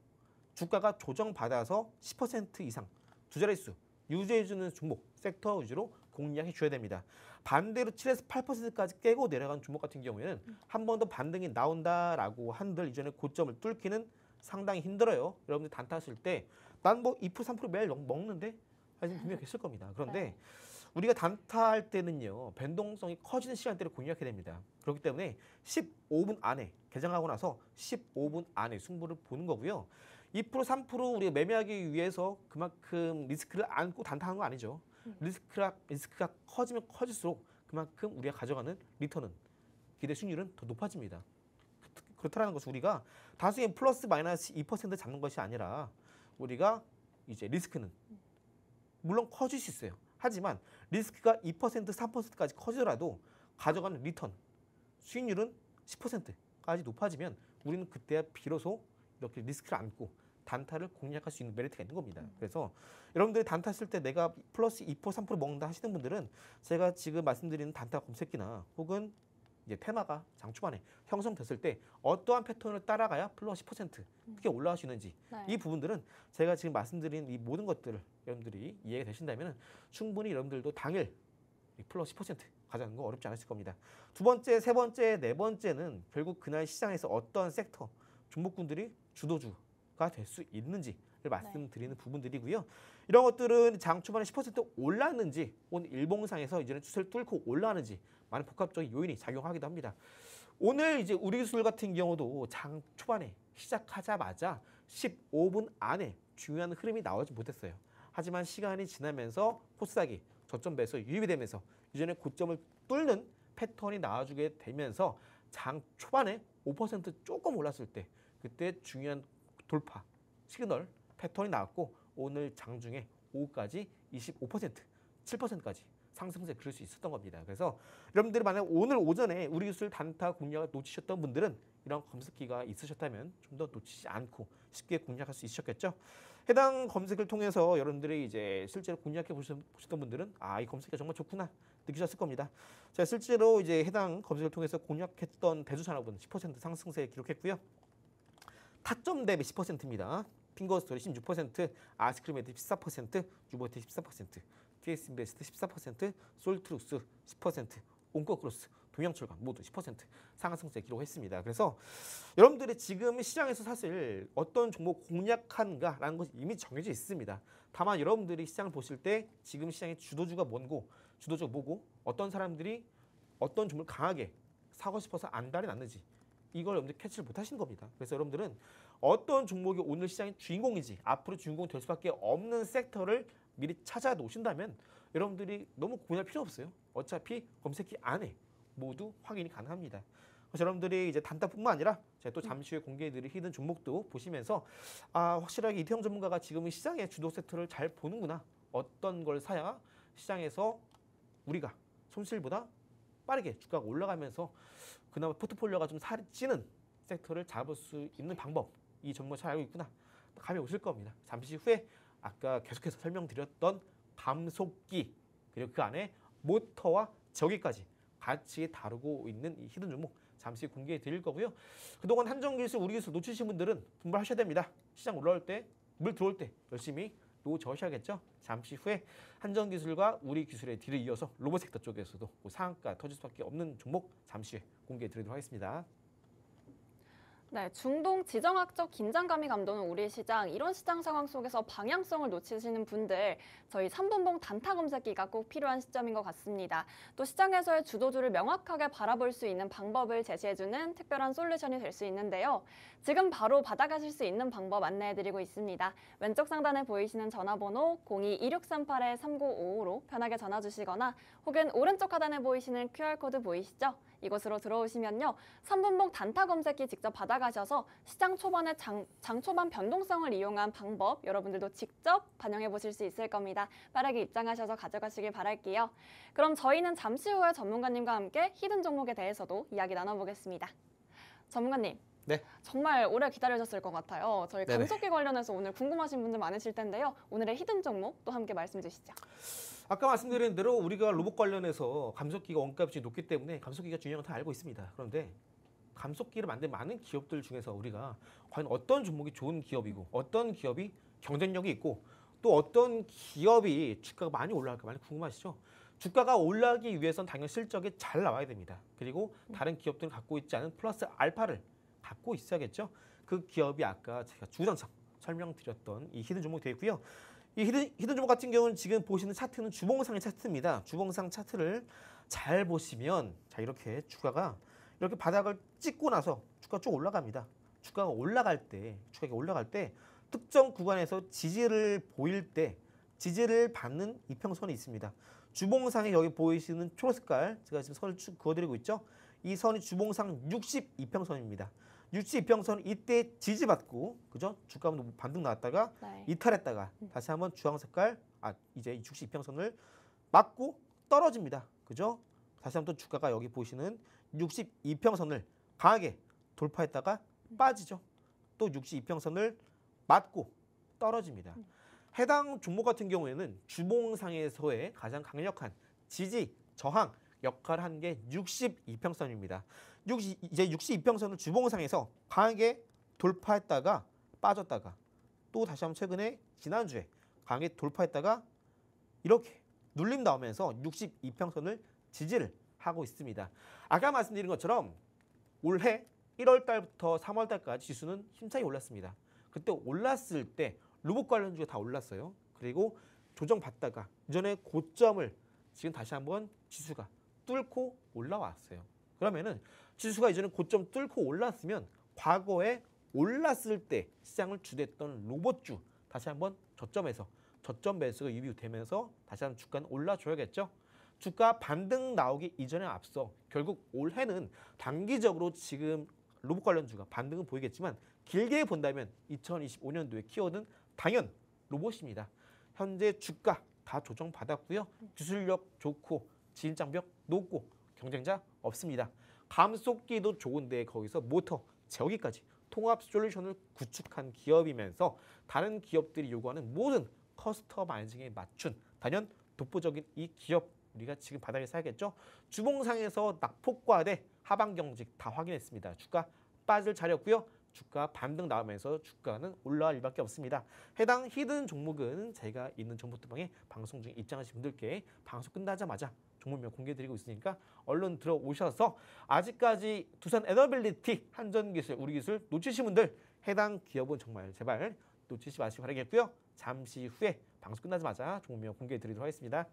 주가가 조정받아서 10% 이상 두 자릿수 유지해주는 종목 섹터 위주로 공략해 줘야 됩니다. 반대로 7에서 8%까지 깨고 내려간 종목 같은 경우에는 한 번 더 반등이 나온다라고 한들 이전에 고점을 뚫기는 상당히 힘들어요. 여러분들 단타하실 때 난 뭐 2% 3% 매일 먹는데 하시는 분명히 계실 겁니다. 그런데 우리가 단타할 때는요. 변동성이 커지는 시간대를 공략해야 됩니다. 그렇기 때문에 15분 안에 개장하고 나서 15분 안에 승부를 보는 거고요. 2% 3% 우리가 매매하기 위해서 그만큼 리스크를 안고 단타하는 거 아니죠. 리스크가 커지면 커질수록 그만큼 우리가 가져가는 리턴은 기대 수익률은 더 높아집니다. 그렇다는 것은 우리가 단순히 플러스 마이너스 2% 잡는 것이 아니라 우리가 이제 리스크는 물론 커질 수 있어요. 하지만 리스크가 2% 3%까지 커지더라도 가져가는 리턴 수익률은 10%까지 높아지면 우리는 그때야 비로소 이렇게 리스크를 안고 단타를 공략할 수 있는 메리트가 있는 겁니다. 그래서 여러분들이 단타 쓸 때 내가 플러스 2% 3% 먹는다 하시는 분들은 제가 지금 말씀드리는 단타 검색기나 혹은 이제 테마가 장 초반에 형성됐을 때 어떠한 패턴을 따라가야 플러스 10% 크게 올라갈 수 있는지 이 부분들은 제가 지금 말씀드린 이 모든 것들을 여러분들이 이해가 되신다면 충분히 여러분들도 당일 플러스 10% 가져가는 거 어렵지 않으실 겁니다. 두 번째, 세 번째, 네 번째는 결국 그날 시장에서 어떤 섹터, 종목군들이 주도주가 될 수 있는지를 말씀드리는 부분들이고요. 이런 것들은 장 초반에 10% 올랐는지 오늘 일봉상에서 이제는 추세를 뚫고 올라가는지 많은 복합적인 요인이 작용하기도 합니다. 오늘 이제 우리 기술 같은 경우도 장 초반에 시작하자마자 15분 안에 중요한 흐름이 나오지 못했어요. 하지만 시간이 지나면서 코스닥이 저점 배에서 유입이 되면서 이전에 고점을 뚫는 패턴이 나와주게 되면서 장 초반에 5% 조금 올랐을 때 그때 중요한 돌파 시그널 패턴이 나왔고 오늘 장중에 오후까지 25% 7%까지 상승세 그릴 수 있었던 겁니다. 그래서 여러분들이 만약 오늘 오전에 우리 기술 단타 공략을 놓치셨던 분들은 이런 검색기가 있으셨다면 좀 더 놓치지 않고 쉽게 공략할 수 있으셨겠죠. 해당 검색을 통해서 여러분들이 이제 실제로 공략해 보셨던 분들은 이 검색이 정말 좋구나 느끼셨을 겁니다. 제가 실제로 이제 해당 검색을 통해서 공략했던 대주산업은 10% 상승세 기록했고요. 타점 대비 10%입니다. 핑거스토리 16%, 아스크림메드 14%, 유보티 14%, TS인베스트 14%, 솔트룩스 10%, 온코크로스, 동양철강 모두 10% 상승세 기록했습니다. 그래서 여러분들이 지금 시장에서 사실 어떤 종목 공략한가라는 것이 이미 정해져 있습니다. 다만 여러분들이 시장을 보실 때 지금 시장의 주도주가 뭔고, 주도주가 뭐고, 어떤 사람들이 어떤 종목을 강하게 사고 싶어서 안달이 났는지 이걸 여러분들이 캐치를 못하시는 겁니다. 그래서 여러분들은 어떤 종목이 오늘 시장의 주인공인지 앞으로 주인공 될 수밖에 없는 섹터를 미리 찾아 놓으신다면 여러분들이 너무 고민할 필요 없어요. 어차피 검색기 안에 모두 확인이 가능합니다. 그래서 여러분들이 이제 단타뿐만 아니라 제가 또 잠시 후에 공개해드릴 히든 종목도 보시면서 확실하게 이태영 전문가가 지금 시장의 주도 섹터를 잘 보는구나. 어떤 걸 사야 시장에서 우리가 손실보다 빠르게 주가가 올라가면서 그나마 포트폴리오가 좀 살이 찌는 섹터를 잡을 수 있는 방법, 이 전문가 잘 알고 있구나. 감이 오실 겁니다. 잠시 후에 아까 계속해서 설명드렸던 감속기 그리고 그 안에 모터와 전기까지 같이 다루고 있는 이 히든 종목 잠시 공개해 드릴 거고요. 그동안 한정기술, 우리 기술 놓치신 분들은 분발하셔야 됩니다. 시장 올라올 때, 물 들어올 때 열심히 놓으셔야겠죠. 잠시 후에 한정기술과 우리 기술의 뒤를 이어서 로봇 섹터 쪽에서도 상한가 터질 수밖에 없는 종목 잠시 후에 공개해 드리도록 하겠습니다. 네, 중동 지정학적 긴장감이 감도는 우리 시장, 이런 시장 상황 속에서 방향성을 놓치시는 분들, 저희 3분봉 단타 검색기가 꼭 필요한 시점인 것 같습니다. 또 시장에서의 주도주를 명확하게 바라볼 수 있는 방법을 제시해주는 특별한 솔루션이 될 수 있는데요. 지금 바로 받아가실 수 있는 방법 안내해드리고 있습니다. 왼쪽 상단에 보이시는 전화번호 02-2638-3955로 편하게 전화 주시거나 혹은 오른쪽 하단에 보이시는 QR코드 보이시죠? 이곳으로 들어오시면요. 3분봉 단타 검색기 직접 받아가셔서 시장 초반의 장 초반 변동성을 이용한 방법 여러분들도 직접 반영해 보실 수 있을 겁니다. 빠르게 입장하셔서 가져가시길 바랄게요. 그럼 저희는 잠시 후에 전문가님과 함께 히든 종목에 대해서도 이야기 나눠보겠습니다. 전문가님. 네. 정말 오래 기다리셨을 것 같아요. 저희 네네. 감속기 관련해서 오늘 궁금하신 분들 많으실 텐데요. 오늘의 히든 종목 또 함께 말씀 주시죠. 아까 말씀드린 대로 우리가 로봇 관련해서 감속기가 원가값이 높기 때문에 감속기가 중요한 건 다 알고 있습니다. 그런데 감속기를 만든 많은 기업들 중에서 우리가 과연 어떤 종목이 좋은 기업이고 어떤 기업이 경쟁력이 있고 또 어떤 기업이 주가가 많이 올라갈까 많이 궁금하시죠? 주가가 올라가기 위해선 당연히 실적이 잘 나와야 됩니다. 그리고 다른 기업들은 갖고 있지 않은 플러스 알파를 갖고 있어야겠죠. 그 기업이 아까 제가 주전상 설명드렸던 이 히든 종목이 되겠고요. 이 히든 종목 같은 경우는 지금 보시는 차트는 주봉상의 차트입니다. 주봉상 차트를 잘 보시면 자 이렇게 주가가 이렇게 바닥을 찍고 나서 주가가 쭉 올라갑니다. 주가가 올라갈 때 특정 구간에서 지지를 보일 때 지지를 받는 이평선이 있습니다. 주봉상에 여기 보이시는 초록색깔 제가 지금 선을 쭉 그어드리고 있죠. 이 선이 주봉상 62평선입니다. 62평선 이때 지지받고 그죠? 주가 한번 반등 나왔다가 네. 이탈했다가 다시 한번 주황 색깔 이제 62평선을 맞고 떨어집니다. 그죠? 다시 한번 또 주가가 여기 보시는 62평선을 강하게 돌파했다가 빠지죠. 또 62평선을 맞고 떨어집니다. 해당 종목 같은 경우에는 주봉상에서의 가장 강력한 지지 저항 역할을 한 게 62평선입니다. 이제 62평선을 주봉상에서 강하게 돌파했다가 빠졌다가 또 다시 한번 최근에 지난주에 강하게 돌파했다가 이렇게 눌림 나오면서 62평선을 지지를 하고 있습니다. 아까 말씀드린 것처럼 올해 1월 달부터 3월 달까지 지수는 힘차게 올랐습니다. 그때 올랐을 때 로봇 관련주가 다 올랐어요. 그리고 조정받다가 이전에 고점을 지금 다시 한번 지수가 뚫고 올라왔어요. 그러면은 지수가 이전에 고점 뚫고 올랐으면 과거에 올랐을 때 시장을 주도했던 로봇주 다시 한번 저점에서 저점 매수가 유입되면서 다시 한번 주가는 올라줘야겠죠. 주가 반등 나오기 이전에 앞서 결국 올해는 단기적으로 지금 로봇 관련주가 반등은 보이겠지만 길게 본다면 2025년도의 키워드는 당연 로봇입니다. 현재 주가 다 조정받았고요. 기술력 좋고 진입장벽 높고 경쟁자 없습니다. 감속기도 좋은데 거기서 모터, 제어기까지 통합 솔루션을 구축한 기업이면서 다른 기업들이 요구하는 모든 커스터마이징에 맞춘 단연 독보적인 이 기업 우리가 지금 바닥에 사야겠죠. 주봉상에서 낙폭과대 하방 경직 다 확인했습니다. 주가 빠질 자리였고요. 주가 반등 나오면서 주가는 올라갈 일밖에 없습니다. 해당 히든 종목은 제가 있는 정보통방에 방송 중에 입장하신 분들께 방송 끝나자마자 종목명 공개드리고 있으니까 얼른 들어오셔서 아직까지 두산 에너빌리티, 한전기술, 우리기술 놓치신 분들 해당 기업은 정말 제발 놓치지 마시기 바라겠고요. 잠시 후에 방송 끝나자마자 종목명 공개드리도록 하겠습니다.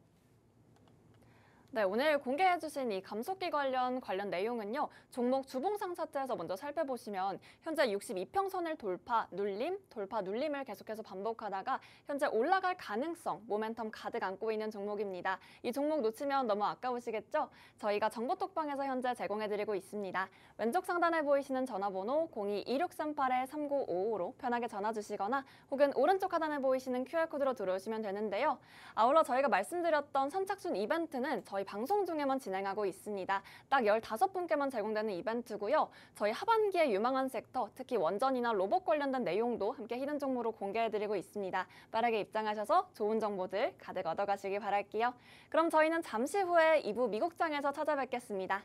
네, 오늘 공개해주신 이 감속기 관련 내용은요. 종목 주봉상 차트에서 먼저 살펴보시면 현재 62평선을 돌파, 눌림을 계속해서 반복하다가 현재 올라갈 가능성, 모멘텀 가득 안고 있는 종목입니다. 이 종목 놓치면 너무 아까우시겠죠? 저희가 정보톡방에서 현재 제공해드리고 있습니다. 왼쪽 상단에 보이시는 전화번호 02-2638-3955로 편하게 전화 주시거나 혹은 오른쪽 하단에 보이시는 QR코드로 들어오시면 되는데요. 아울러 저희가 말씀드렸던 선착순 이벤트는 저희 방송 중에만 진행하고 있습니다. 딱 15분께만 제공되는 이벤트고요. 저희 하반기에 유망한 섹터, 특히 원전이나 로봇 관련된 내용도 함께 히든 종목으로 공개해드리고 있습니다. 빠르게 입장하셔서 좋은 정보들 가득 얻어가시길 바랄게요. 그럼 저희는 잠시 후에 2부 미국장에서 찾아뵙겠습니다.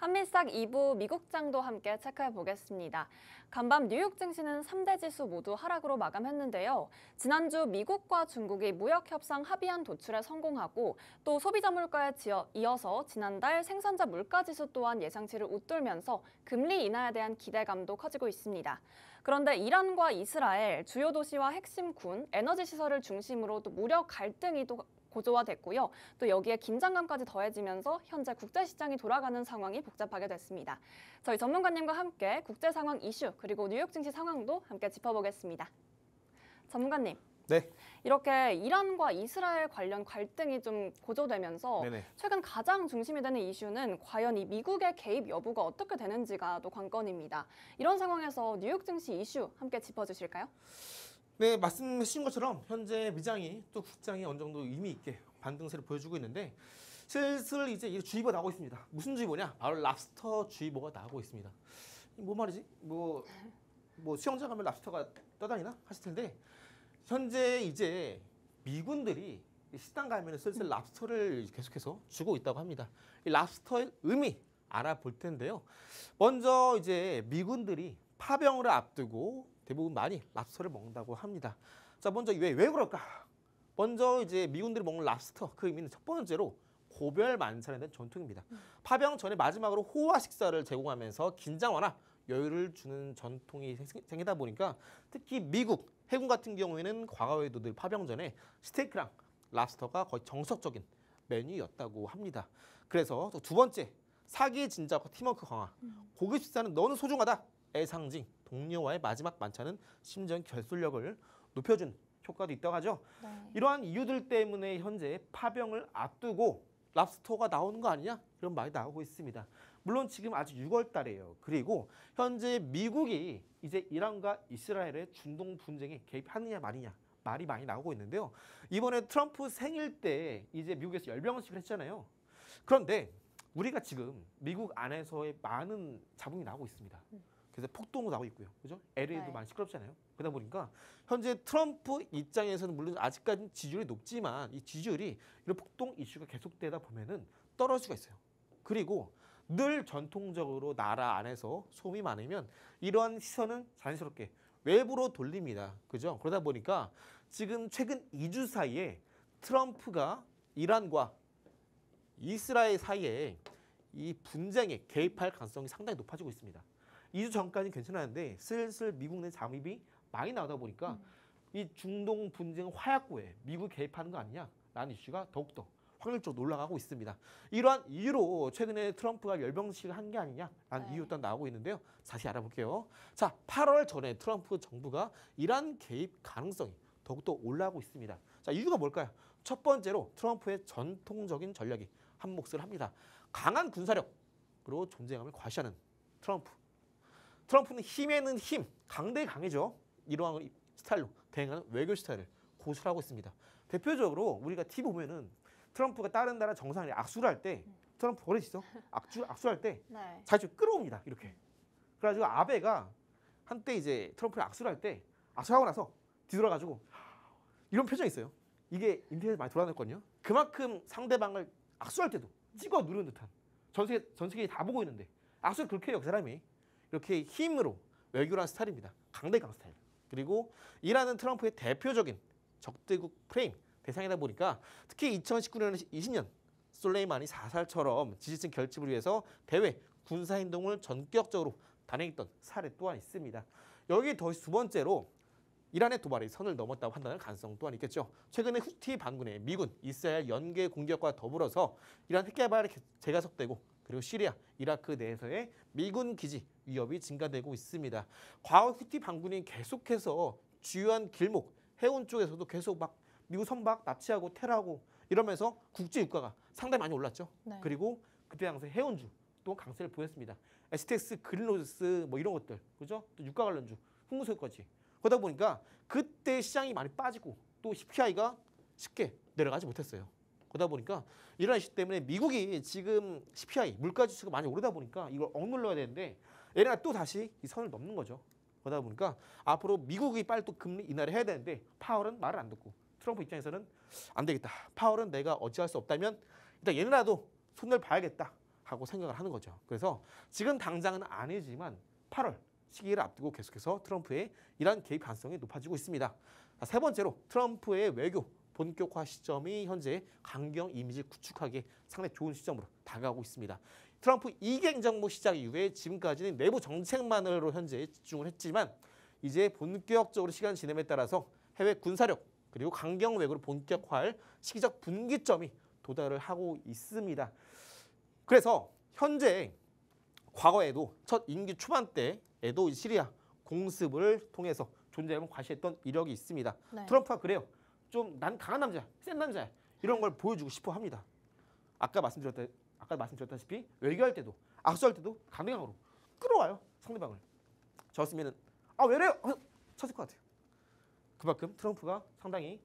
한미싹 2부 미국장도 함께 체크해 보겠습니다. 간밤 뉴욕 증시는 3대 지수 모두 하락으로 마감했는데요. 지난주 미국과 중국이 무역 협상 합의안 도출에 성공하고 또 소비자 물가에 이어서 지난달 생산자 물가 지수 또한 예상치를 웃돌면서 금리 인하에 대한 기대감도 커지고 있습니다. 그런데 이란과 이스라엘, 주요 도시와 핵심 군, 에너지 시설을 중심으로 또 무력 갈등이 또 고조화됐고요. 또 여기에 긴장감까지 더해지면서 현재 국제시장이 돌아가는 상황이 복잡하게 됐습니다. 저희 전문가님과 함께 국제 상황 이슈 그리고 뉴욕 증시 상황도 함께 짚어보겠습니다. 전문가님. 네. 이렇게 이란과 이스라엘 관련 갈등이 좀 고조되면서 네네. 최근 가장 중심이 되는 이슈는 과연 이 미국의 개입 여부가 어떻게 되는지가 또 관건입니다. 이런 상황에서 뉴욕 증시 이슈 함께 짚어주실까요? 네, 말씀해 주신 것처럼 현재 미장이 또 국장이 어느 정도 의미 있게 반등세를 보여주고 있는데 슬슬 이제 이 주의보가 나오고 있습니다. 무슨 주의보냐? 바로 랍스터 주의보가 나오고 있습니다. 뭐 말이지? 뭐 수영장 가면 랍스터가 떠다니나 하실 텐데 현재 이제 미군들이 식당 가면 슬슬 랍스터를 계속해서 주고 있다고 합니다. 이 랍스터의 의미 알아볼 텐데요. 먼저 이제 미군들이 파병을 앞두고 대부분 많이 랍스터를 먹는다고 합니다. 자, 먼저 왜 그럴까? 먼저 이제 미군들이 먹는 랍스터 그 의미는 첫 번째로 고별 만찬에 대한 전통입니다. 파병 전에 마지막으로 호화 식사를 제공하면서 긴장 완화, 여유를 주는 전통이 생기다 보니까 특히 미국 해군 같은 경우에는 과거에도 늘 파병 전에 스테이크랑 랍스터가 거의 정석적인 메뉴였다고 합니다. 그래서 또 두 번째, 사기 진작과 팀워크 강화. 고급 식사는 너는 소중하다의 상징. 동료와의 마지막 만찬은 심지어 결속력을 높여준 효과도 있다고 하죠. 네. 이러한 이유들 때문에 현재 파병을 앞두고 랍스터가 나오는 거 아니냐? 이런 말이 나오고 있습니다. 물론 지금 아직 6월 달이에요. 그리고 현재 미국이 이제 이란과 이스라엘의 중동 분쟁에 개입하느냐 마느냐 말이 많이 나오고 있는데요. 이번에 트럼프 생일 때 이제 미국에서 열병식을 했잖아요. 그런데 우리가 지금 미국 안에서의 많은 자본이 나오고 있습니다. 그래서 폭동도 나오고 있고요. 그죠? LA도 네. 많이 시끄럽잖아요. 그러다 보니까 현재 트럼프 입장에서는 물론 아직까지는 지지율이 높지만 이 지지율이 이런 폭동 이슈가 계속되다 보면은 떨어질 수가 있어요. 그리고 늘 전통적으로 나라 안에서 소음이 많으면 이러한 시선은 자연스럽게 외부로 돌립니다. 그죠? 그러다 보니까 지금 최근 2주 사이에 트럼프가 이란과 이스라엘 사이에 이 분쟁에 개입할 가능성이 상당히 높아지고 있습니다. 2주 전까지는 괜찮았는데 슬슬 미국 내 잠입이 많이 나오다 보니까 이 중동 분쟁 화약고에 미국이 개입하는 거 아니냐라는 이슈가 더욱더 확률적으로 올라가고 있습니다. 이러한 이유로 최근에 트럼프가 열병식을 한 게 아니냐라는 네. 이유 또한 나오고 있는데요. 자세히 알아볼게요. 자, 8월 전에 트럼프 정부가 이란 개입 가능성이 더욱더 올라가고 있습니다. 자, 이유가 뭘까요? 첫 번째로 트럼프의 전통적인 전략이 한 몫을 합니다. 강한 군사력으로 존재감을 과시하는 트럼프. 트럼프는 힘에는 힘, 강대에 강해져. 이러한 스타일로 대응하는 외교 스타일을 고수하고 있습니다. 대표적으로 우리가 TV 보면은 트럼프가 다른 나라 정상이 악수를 할 때 트럼프 버릇 있어? 악수할 때 네. 자주 끌어옵니다. 이렇게. 그래가지고 아베가 한때 이제 트럼프를 악수를 할 때 악수하고 나서 뒤돌아가지고 이런 표정이 있어요. 이게 인터넷에 많이 돌아다녔거든요. 그만큼 상대방을 악수할 때도 찍어 누르는 듯한 전 세계 다 보고 있는데 악수를 그렇게 해요. 그 사람이. 이렇게 힘으로 외교라는 스타일입니다. 강대강 스타일. 그리고 이란은 트럼프의 대표적인 적대국 프레임 대상이다 보니까 특히 2019년 20년 솔레이마니 사살처럼 지지층 결집을 위해서 대외 군사행동을 전격적으로 단행했던 사례 또한 있습니다. 여기 더해서 두 번째로 이란의 도발이 선을 넘었다고 판단할 가능성 또한 있겠죠. 최근에 후티 반군의 미군, 이스라엘 연계 공격과 더불어서 이란 핵 개발이 재가속되고 그리고 시리아, 이라크 내에서의 미군 기지 위협이 증가되고 있습니다. 과거 후티 반군이 계속해서 주요한 길목, 해운 쪽에서도 계속 막 미국 선박 납치하고 테러하고 이러면서 국제 유가가 상당히 많이 올랐죠. 네. 그리고 그때 당시 해운주 또 강세를 보였습니다. STX, 그린로드스 뭐 이런 것들, 그죠? 또 유가 관련주, 흥무소유까지. 그러다 보니까 그때 시장이 많이 빠지고 또 CPI가 쉽게 내려가지 못했어요. 그러다 보니까 이런 이슈 때문에 미국이 지금 CPI 물가 지수가 많이 오르다 보니까 이걸 억눌러야 되는데 얘네가 또 다시 이 선을 넘는 거죠. 그러다 보니까 앞으로 미국이 빨리 또 금리 인하를 해야 되는데 파월은 말을 안 듣고 트럼프 입장에서는 안 되겠다. 파월은 내가 어찌할 수 없다면 일단 얘네라도 손을 봐야겠다 하고 생각을 하는 거죠. 그래서 지금 당장은 아니지만 8월 시기를 앞두고 계속해서 트럼프의 이란 개입 가능성이 높아지고 있습니다. 세 번째로 트럼프의 외교 본격화 시점이 현재 강경 이미지 구축하기에 상당히 좋은 시점으로 다가오고 있습니다. 트럼프 2기 행정부 시작 이후에 지금까지는 내부 정책만으로 현재 집중을 했지만 이제 본격적으로 시간 지남에 따라서 해외 군사력 그리고 강경 외교를 본격화할 시기적 분기점이 도달을 하고 있습니다. 그래서 현재 과거에도 첫 임기 초반 때에도 시리아 공습을 통해서 존재감을 과시했던 이력이 있습니다. 네. 트럼프가 그래요. 좀 난 강한 남자야, 센 남자야 이런 걸 보여주고 싶어 합니다. 아까 말씀드렸다시피 외교할 때도 악수할 때도 강경으로 끌어와요 상대방을. 저였으면은 왜 이래요? 쳤을 것 같아요. 그만큼 트럼프가 상당히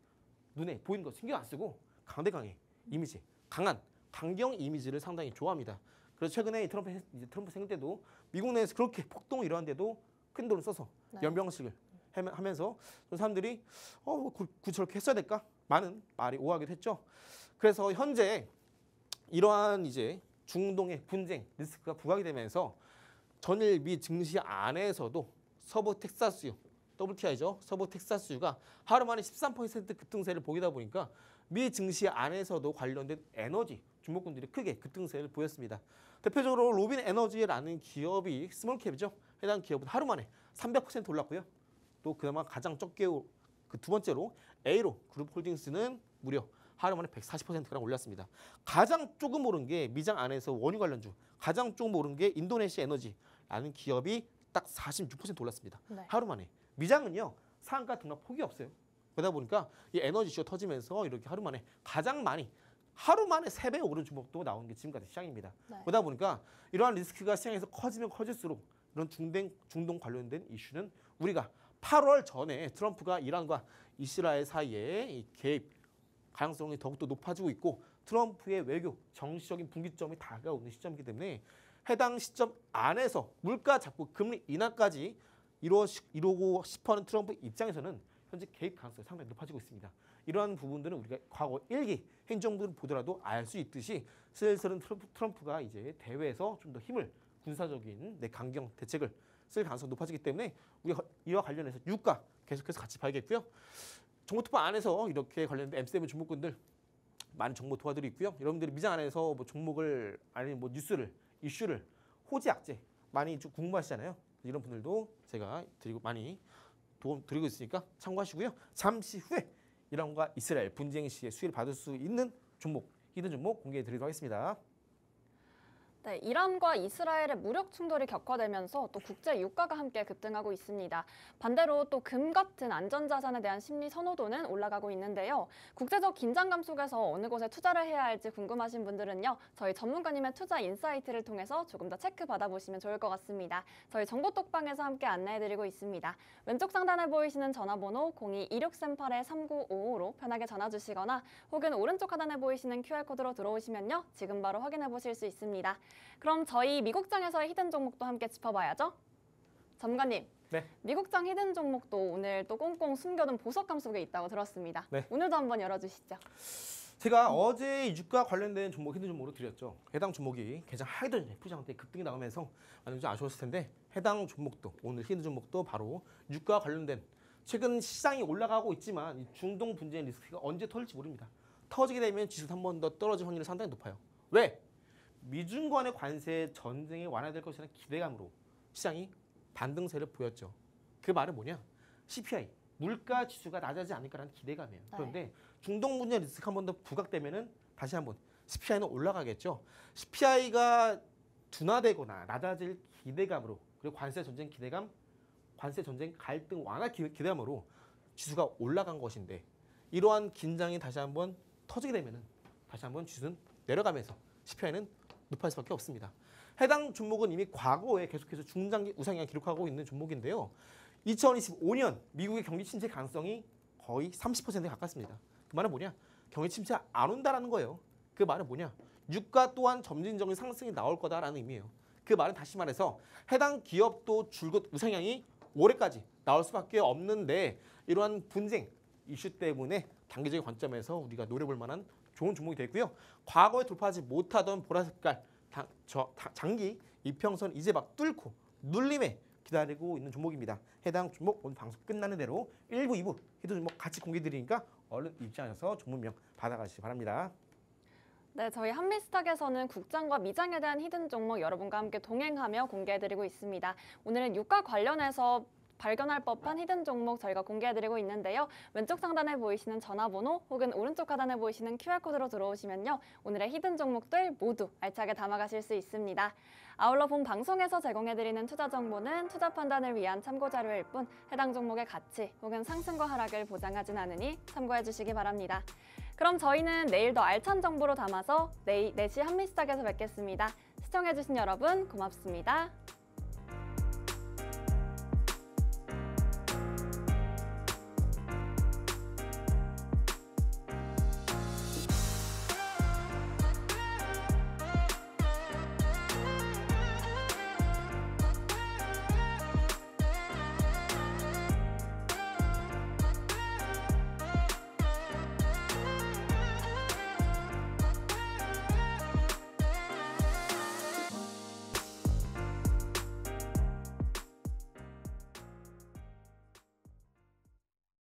눈에 보이는 거 신경 안 쓰고 강대강에 이미지, 강한 강경 이미지를 상당히 좋아합니다. 그래서 최근에 이 트럼프 생일 때도 미국 내에서 그렇게 폭동이 일어났는데도 큰 돈을 써서 네. 연병식을 하면서 사람들이 굳이 저렇게 했어야 될까? 많은 말이 오가기도 했죠. 그래서 현재 이러한 이제 중동의 분쟁 리스크가 부각이 되면서 전일 미 증시 안에서도 서부 텍사스유, WTI죠. 서부 텍사스유가 하루 만에 13% 급등세를 보이다 보니까 미 증시 안에서도 관련된 에너지 주목군들이 크게 급등세를 보였습니다. 대표적으로 로빈 에너지라는 기업이 스몰캡이죠. 해당 기업은 하루 만에 300% 올랐고요. 또 그나마 가장 적게 그 두 번째로 에이로 그룹 홀딩스는 무려 하루 만에 140%가 올랐습니다. 가장 조금 오른 게 미장 안에서 원유 관련주, 가장 조금 오른 게 인도네시아 에너지라는 기업이 딱 46% 올랐습니다. 네. 하루 만에. 미장은요 상한가 등락 폭이 없어요. 그러다 보니까 이 에너지 이슈가 터지면서 이렇게 하루 만에 가장 많이 하루 만에 3배 오른 주목도 나오는 게 지금까지 시장입니다. 네. 그러다 보니까 이러한 리스크가 시장에서 커지면 커질수록 이런 중동 관련된 이슈는 우리가 8월 전에 트럼프가 이란과 이스라엘 사이에 이 개입 가능성이 더욱더 높아지고 있고 트럼프의 외교 정치적인 분기점이 다가오는 시점이기 때문에 해당 시점 안에서 물가 잡고 금리 인하까지 이루고 싶어하는 트럼프 입장에서는 현재 개입 가능성이 상당히 높아지고 있습니다. 이러한 부분들은 우리가 과거 1기 행정부를 보더라도 알 수 있듯이 슬슬은 트럼프가 이제 대회에서 좀 더 힘을 군사적인 강경 대책을 쓸 가능성이 높아지기 때문에 우리가 이와 관련해서 유가 계속해서 같이 봐야겠고요. 정보투표 안에서 이렇게 관련된 M7 종목군들 많은 정보 도와드리고 있고요. 여러분들이 미장 안에서 뭐 종목을 아니면 뭐 뉴스를 이슈를 호재 악재 많이 좀 궁금하시잖아요. 이런 분들도 제가 많이 도움 드리고 있으니까 참고하시고요. 잠시 후에 이란과 이스라엘 분쟁 시에 수혜를 받을 수 있는 종목, 히든 종목 공개해 드리도록 하겠습니다. 네, 이란과 이스라엘의 무력 충돌이 격화되면서 또 국제 유가가 함께 급등하고 있습니다. 반대로 또 금 같은 안전자산에 대한 심리 선호도는 올라가고 있는데요. 국제적 긴장감 속에서 어느 곳에 투자를 해야 할지 궁금하신 분들은요. 저희 전문가님의 투자 인사이트를 통해서 조금 더 체크 받아보시면 좋을 것 같습니다. 저희 정보톡방에서 함께 안내해드리고 있습니다. 왼쪽 상단에 보이시는 전화번호 02-2638-3955로 편하게 전화 주시거나 혹은 오른쪽 하단에 보이시는 QR코드로 들어오시면요. 지금 바로 확인해 보실 수 있습니다. 그럼 저희 미국장에서의 히든 종목도 함께 짚어봐야죠. 전문가님, 네. 미국장 히든 종목도 오늘 또 꽁꽁 숨겨둔 보석함 속에 있다고 들었습니다. 네. 오늘도 한번 열어주시죠. 제가 어제 유가 관련된 종목 히든 종목으로 드렸죠. 해당 종목이 개장 하기 전에 FJ 급등이 나오면서 많이 좀 아쉬웠을 텐데 해당 종목도 오늘 히든 종목도 바로 유가 관련된 최근 시장이 올라가고 있지만 이 중동 분쟁 리스크가 언제 터질지 모릅니다. 터지게 되면 지수 한 번 더 떨어질 확률이 상당히 높아요. 왜? 미중 간의 관세 전쟁이 완화될 것이라는 기대감으로 시장이 반등세를 보였죠. 그 말은 뭐냐? CPI, 물가 지수가 낮아지지 않을까라는 기대감이에요. 그런데 중동 분쟁 리스크 한 번 더 부각되면은 다시 한번 CPI는 올라가겠죠. CPI가 둔화되거나 낮아질 기대감으로 그리고 관세 전쟁 기대감, 관세 전쟁 갈등 완화 기대감으로 지수가 올라간 것인데 이러한 긴장이 다시 한번 터지게 되면은 다시 한번 지수는 내려가면서 CPI는 높아질 수밖에 없습니다. 해당 종목은 이미 과거에 계속해서 중장기 우상향 기록하고 있는 종목인데요. 2025년 미국의 경기 침체 가능성이 거의 30%에 가깝습니다. 그 말은 뭐냐? 경기 침체 안 온다라는 거예요. 그 말은 뭐냐? 유가 또한 점진적인 상승이 나올 거다라는 의미예요. 그 말은 다시 말해서 해당 기업도 줄곧 우상향이 올해까지 나올 수밖에 없는데 이러한 분쟁 이슈 때문에 단기적인 관점에서 우리가 노려볼 만한 좋은 종목이 됐고요. 과거에 돌파하지 못하던 보라색깔 장기 이평선 이제 막 뚫고 눌림에 기다리고 있는 종목입니다. 해당 종목 오늘 방송 끝나는 대로 1부, 2부 히든 종목 같이 공개드리니까 얼른 입장하셔서 종목명 받아가시기 바랍니다. 네, 저희 한미스탁에서는 국장과 미장에 대한 히든 종목 여러분과 함께 동행하며 공개해드리고 있습니다. 오늘은 유가 관련해서 발견할 법한 히든 종목 저희가 공개해드리고 있는데요. 왼쪽 상단에 보이시는 전화번호 혹은 오른쪽 하단에 보이시는 QR코드로 들어오시면요. 오늘의 히든 종목들 모두 알차게 담아가실 수 있습니다. 아울러 본 방송에서 제공해드리는 투자 정보는 투자 판단을 위한 참고자료일 뿐 해당 종목의 가치 혹은 상승과 하락을 보장하진 않으니 참고해주시기 바랍니다. 그럼 저희는 내일 더 알찬 정보로 담아서 내일 4시 한미스탁에서 뵙겠습니다. 시청해주신 여러분 고맙습니다.